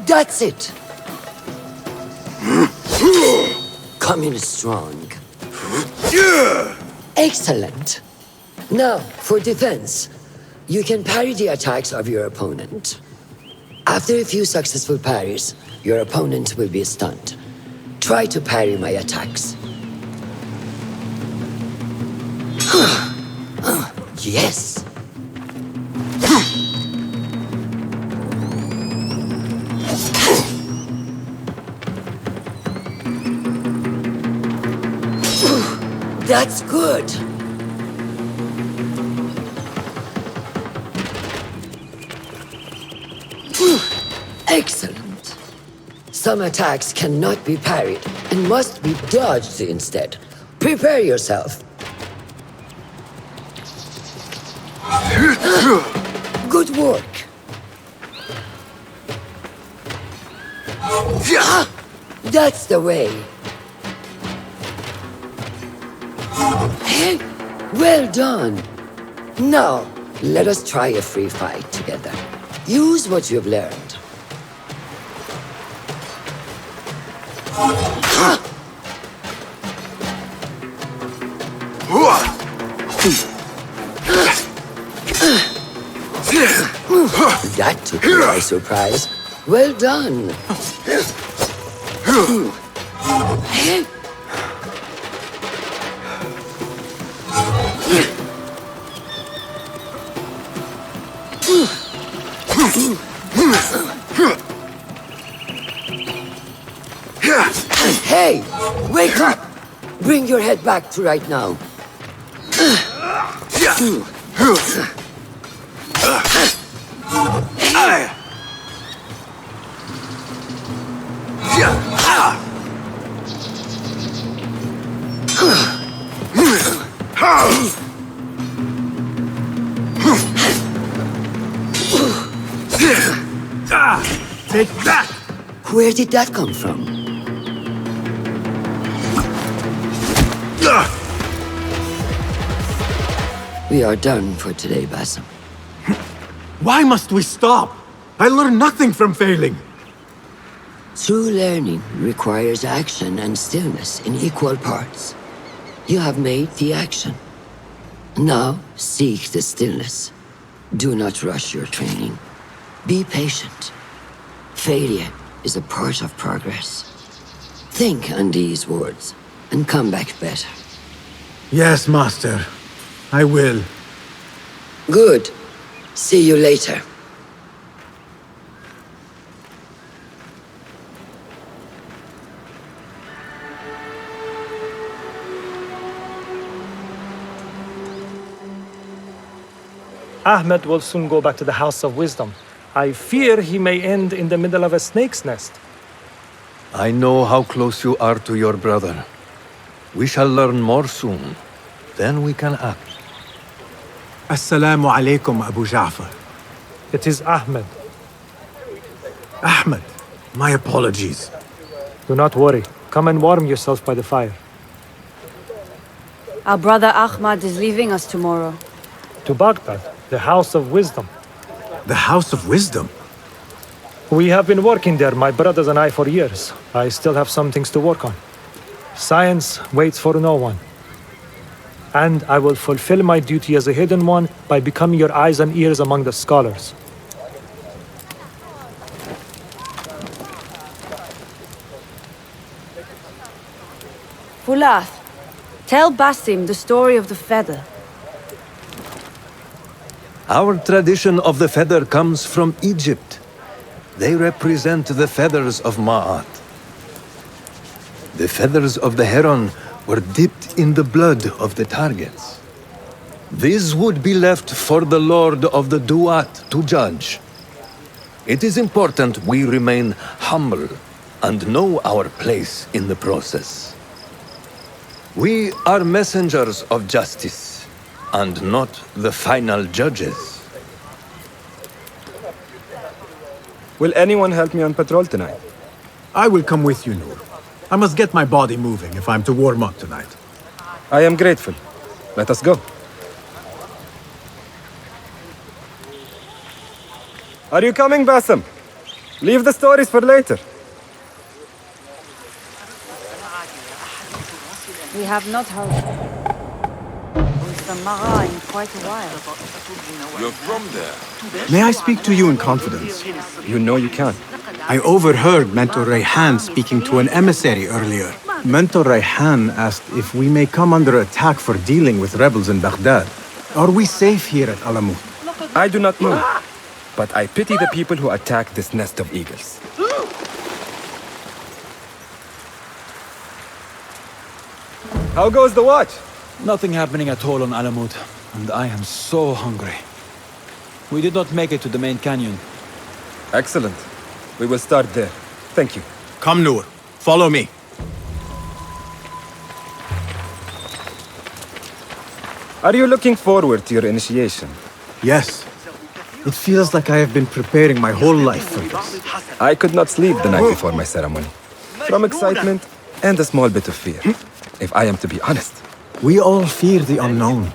That's it. Coming strong. Excellent. Now, for defense, you can parry the attacks of your opponent. After a few successful parries, your opponent will be stunned. Try to parry my attacks. Yes. That's good. Excellent. Some attacks cannot be parried and must be dodged instead. Prepare yourself. Good work. That's the way. Well done. Now, let us try a free fight together. Use what you've learned. That took me by surprise. Well done. Hey! Wake up! Bring your head back to right now. Take that! Where did that come from? We are done for today, Basim. Why must we stop? I learned nothing from failing. True learning requires action and stillness in equal parts. You have made the action. Now, seek the stillness. Do not rush your training. Be patient. Failure is a part of progress. Think on these words, and come back better. Yes, Master. I will. Good. See you later. Ahmed will soon go back to the House of Wisdom. I fear he may end in the middle of a snake's nest. I know how close you are to your brother. We shall learn more soon. Then we can act. Assalamu alaikum, Abu Ja'far. It is Ahmed. Ahmed, my apologies. Do not worry. Come and warm yourself by the fire. Our brother Ahmad is leaving us tomorrow. To Baghdad, the House of Wisdom. The House of Wisdom? We have been working there, my brothers and I, for years. I still have some things to work on. Science waits for no one. And I will fulfill my duty as a hidden one by becoming your eyes and ears among the scholars. Fulath, tell Basim the story of the feather. Our tradition of the feather comes from Egypt. They represent the feathers of Ma'at. The feathers of the heron were dipped in the blood of the targets. These would be left for the Lord of the Duat to judge. It is important we remain humble and know our place in the process. We are messengers of justice, and not the final judges. Will anyone help me on patrol tonight? I will come with you, Noor. I must get my body moving if I'm to warm up tonight. I am grateful. Let us go. Are you coming, Basim? Leave the stories for later. We have not heard with the Mara in quite a while. You're from there. May I speak to you in confidence? You know you can. I overheard Mentor Rayhan speaking to an emissary earlier. Mentor Rayhan asked if we may come under attack for dealing with rebels in Baghdad. Are we safe here at Alamut? I do not know, but I pity the people who attack this nest of eagles. How goes the watch? Nothing happening at all on Alamut, and I am so hungry. We did not make it to the main canyon. Excellent. We will start there. Thank you. Come, Noor. Follow me. Are you looking forward to your initiation? Yes. It feels like I have been preparing my whole life for this. I could not sleep the night before my ceremony. From excitement and a small bit of fear, if I am to be honest. We all fear the unknown.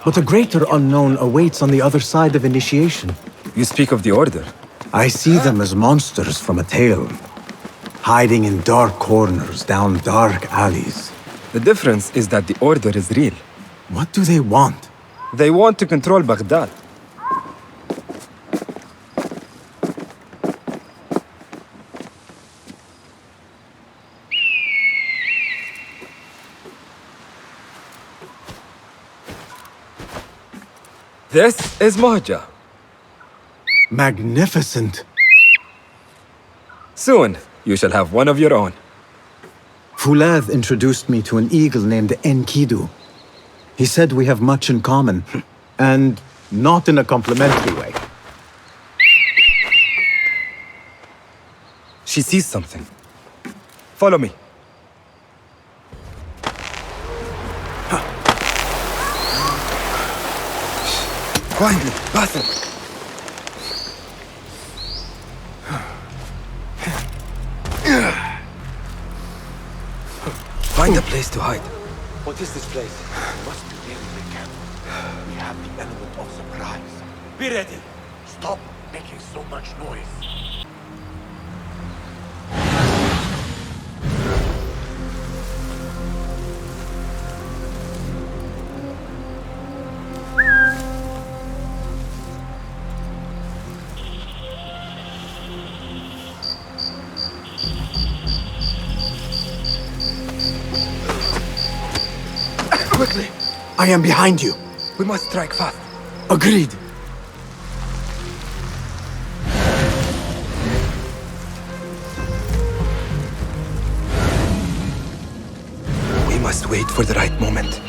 But a greater unknown awaits on the other side of initiation. You speak of the Order. I see them as monsters from a tale, hiding in dark corners, down dark alleys. The difference is that the Order is real. What do they want? They want to control Baghdad. This is Mahja. Magnificent. Soon, you shall have one of your own. Fulad introduced me to an eagle named Enkidu. He said we have much in common, and not in a complimentary way. She sees something. Follow me. Quietly, Basim. Find a place to hide. What is this place? We must be near the camp. We have the element of surprise. Be ready. Stop making so much noise. Quickly! I am behind you. We must strike fast. Agreed. We must wait for the right moment.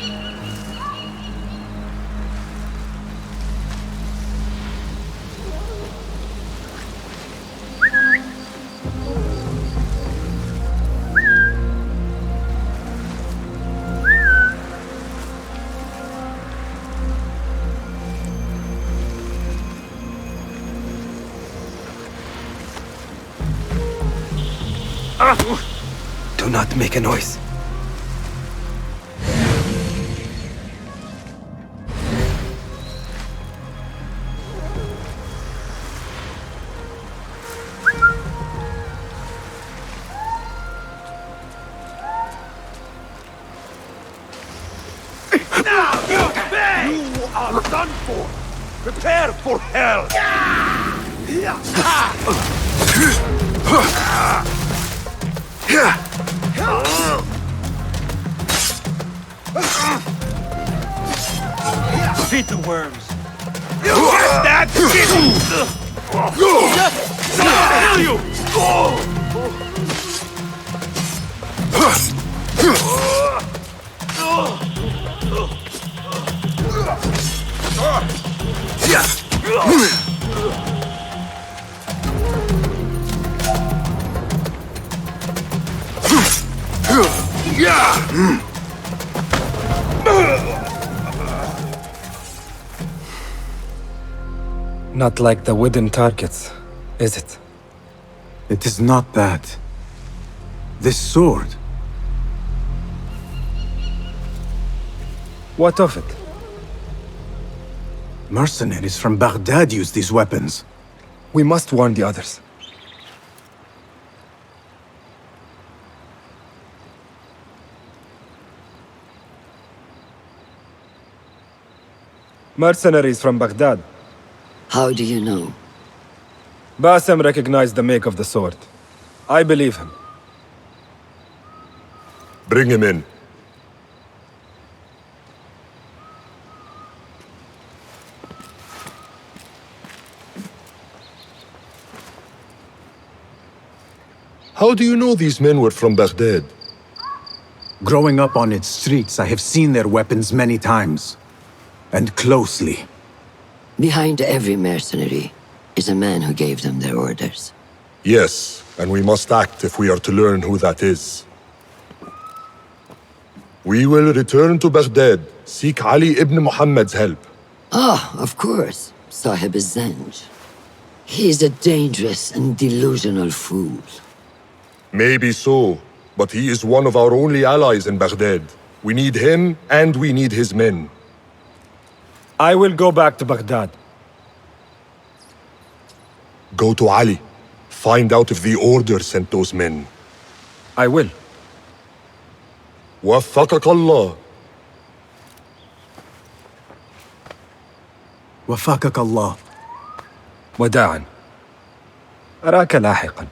Do not make a noise. Now, you are done for! Prepare for hell! Feed the worms. You get that shit! Kill you! Not like the wooden targets, is it? It is not that. This sword. What of it? Mercenaries from Baghdad use these weapons. We must warn the others. Mercenaries from Baghdad. How do you know? Basim recognized the make of the sword. I believe him. Bring him in. How do you know these men were from Baghdad? Growing up on its streets, I have seen their weapons many times. And closely. Behind every mercenary is a man who gave them their orders. Yes, and we must act if we are to learn who that is. We will return to Baghdad, seek Ali ibn Muhammad's help. Ah, of course, Sahib is Zenj. He is a dangerous and delusional fool. Maybe so, but he is one of our only allies in Baghdad. We need him, and we need his men. I will go back to Baghdad. Go to Ali. Find out if the order sent those men. I will. وفقك الله. وفقك الله. وداعا. أراك لاحقا.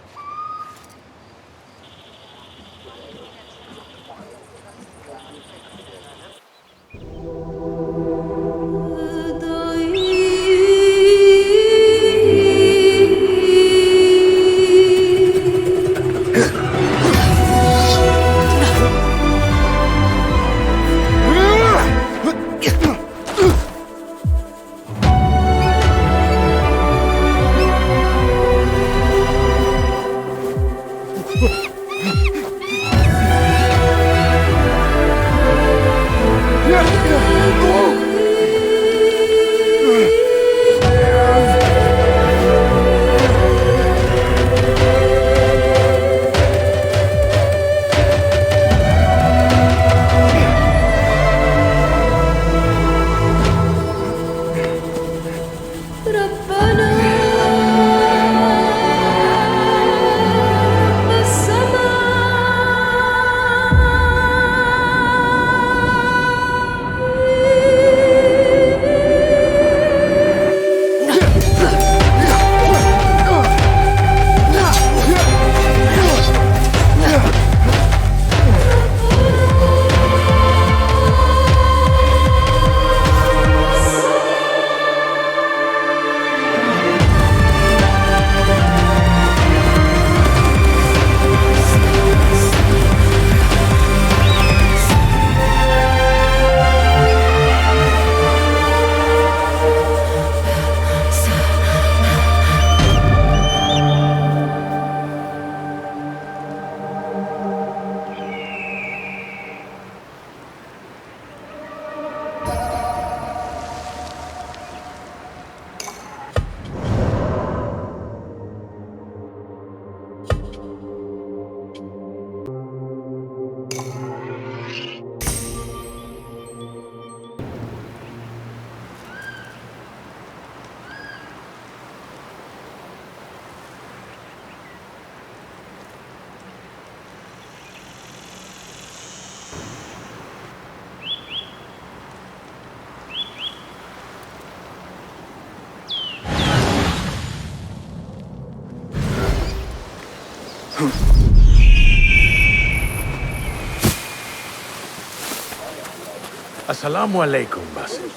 Assalamu alaikum, Basim.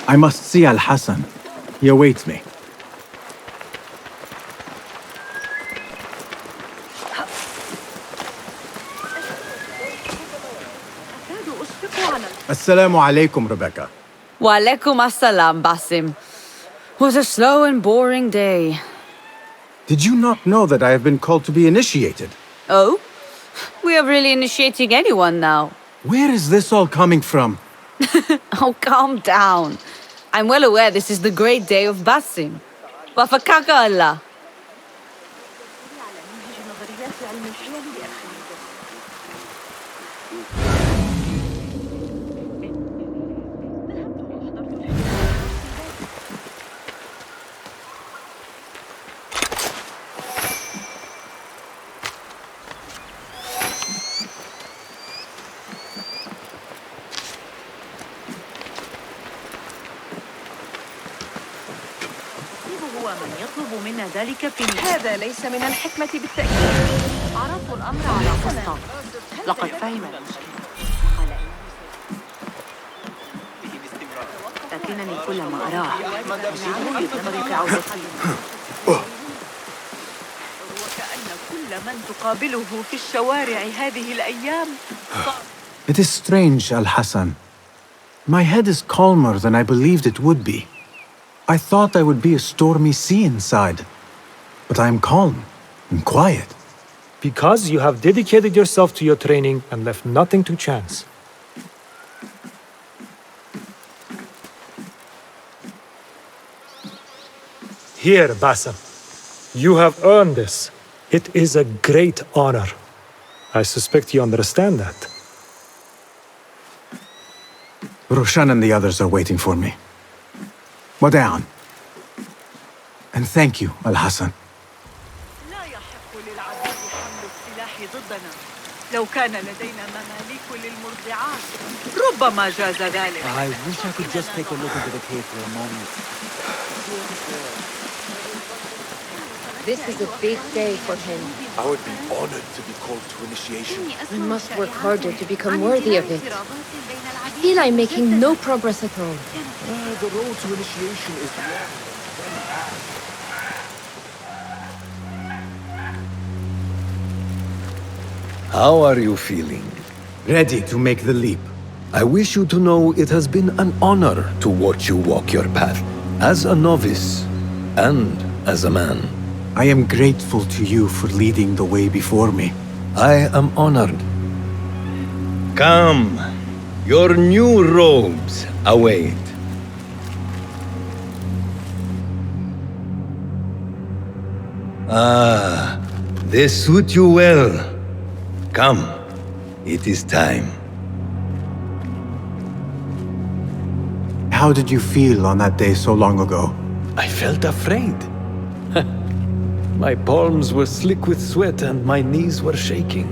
I must see Al-Hassan. He awaits me. Assalamu alaikum, Rebecca. Wa alaikum assalam, Basim. Was a slow and boring day. Did you not know that I have been called to be initiated? Oh? We are really initiating anyone now. Where is this all coming from? Oh, calm down. I'm well aware this is the great day of Basim. Wafakaka Allah. هذا ليس من الحكمة بالتأكيد. عرضوا الأمر على قسطة. لقد فهم لكنني كلما أراه يجعلني بطريق عودتي. وكأن كل من تقابله في الشوارع هذه الأيام. It is strange, Al-Hassan. My head is calmer than I believed it would be. I thought I would be a stormy sea inside. But I am calm and quiet. Because you have dedicated yourself to your training and left nothing to chance. Here, Basim. You have earned this. It is a great honor. I suspect you understand that. Roshan and the others are waiting for me. Radeon. And thank you, Al-Hassan. لا يحق للعدو حمل السلاح ضدنا. لو كان لدينا مماليك ربما جاز ذلك. I wish I could just take a look into the cave for a moment. This is a big day for him. I would be honored to be called to initiation. I must work harder to become worthy of it. I feel I'm making no progress at all. The road to initiation is long. How are you feeling? Ready to make the leap. I wish you to know it has been an honor to watch you walk your path, as a novice and as a man. I am grateful to you for leading the way before me. I am honored. Come, your new robes await. Ah, they suit you well. Come, it is time. How did you feel on that day so long ago? I felt afraid. My palms were slick with sweat and my knees were shaking.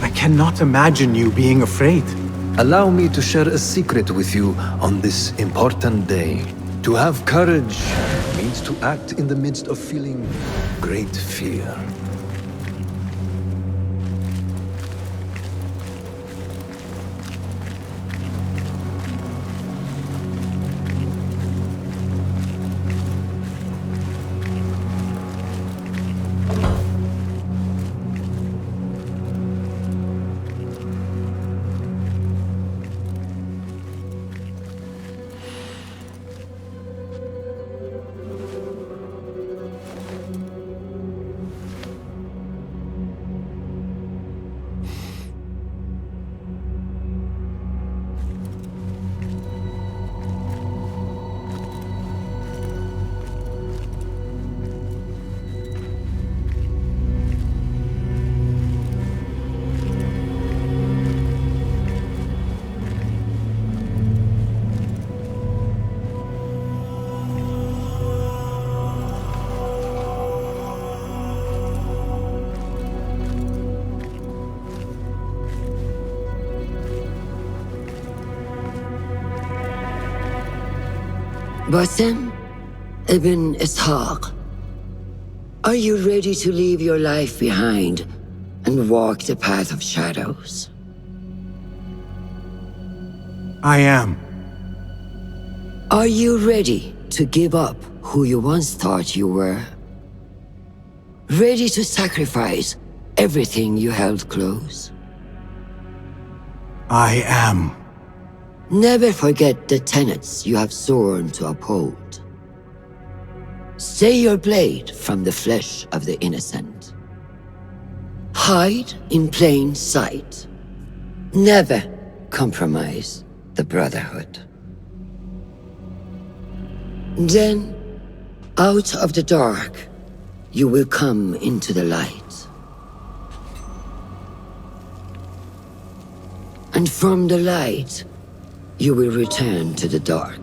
I cannot imagine you being afraid. Allow me to share a secret with you on this important day. To have courage means to act in the midst of feeling great fear. Basim ibn Ishaq, are you ready to leave your life behind and walk the path of shadows? I am. Are you ready to give up who you once thought you were? Ready to sacrifice everything you held close? I am. Never forget the tenets you have sworn to uphold. Stay your blade from the flesh of the innocent. Hide in plain sight. Never compromise the Brotherhood. Then, out of the dark, you will come into the light. And from the light, you will return to the dark.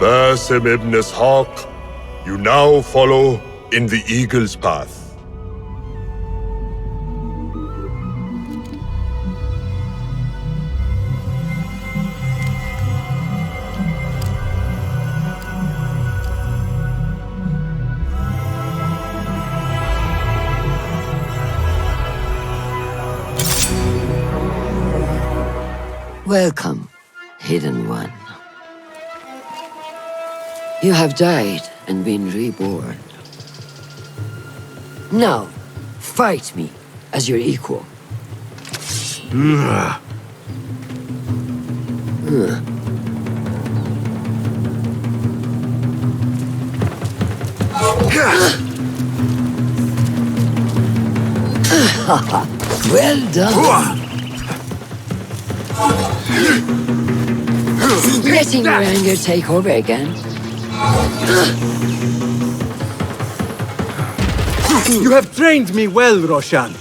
Basim ibn Ishaq, you now follow in the Eagle's path. Welcome, Hidden One. You have died and been reborn. Now, fight me as your equal. Well done. Letting your anger take over again. You have trained me well, Roshan.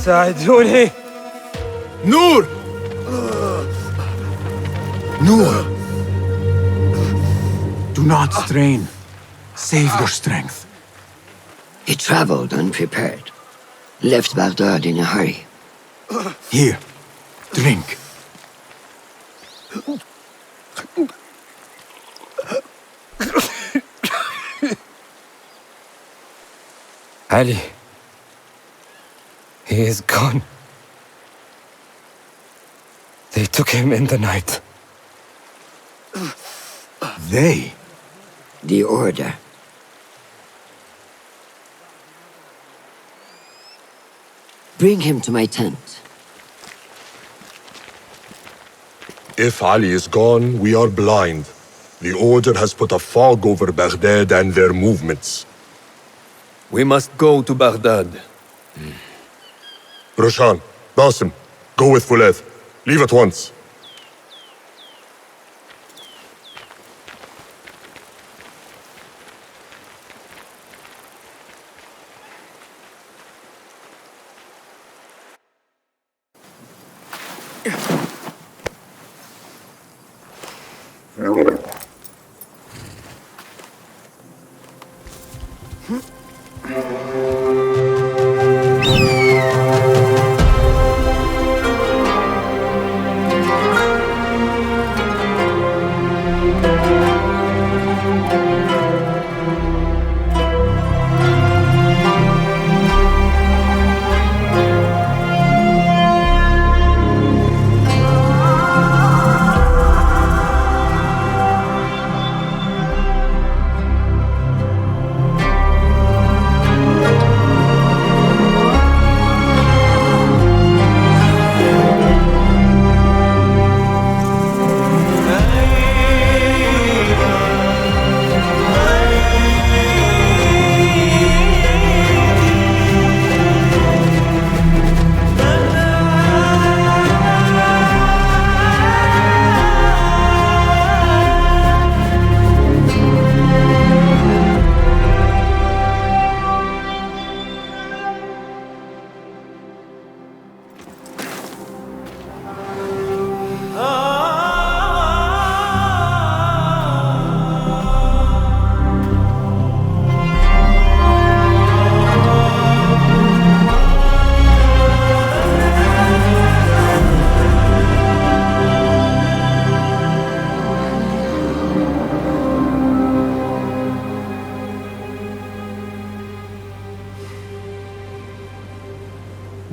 ساعدوني. نور! Noor! Do not strain. Save your strength. He traveled unprepared. Left Baghdad in a hurry. Here, drink. Ali. He is gone. They took him in the night. They? The Order. Bring him to my tent. If Ali is gone, we are blind. The Order has put a fog over Baghdad and their movements. We must go to Baghdad. Roshan, Basim, go with Fulad. Leave at once.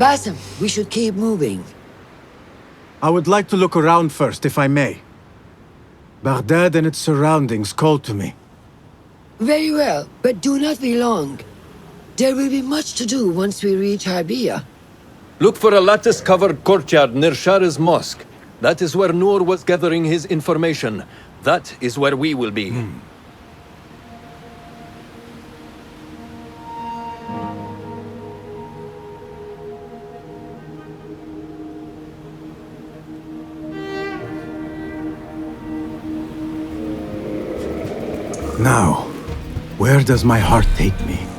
Basim, we should keep moving. I would like to look around first, if I may. Baghdad and its surroundings call to me. Very well, but do not be long. There will be much to do once we reach Harbiya. Look for a lattice-covered courtyard near Shah's mosque. That is where Noor was gathering his information. That is where we will be. Now, where does my heart take me?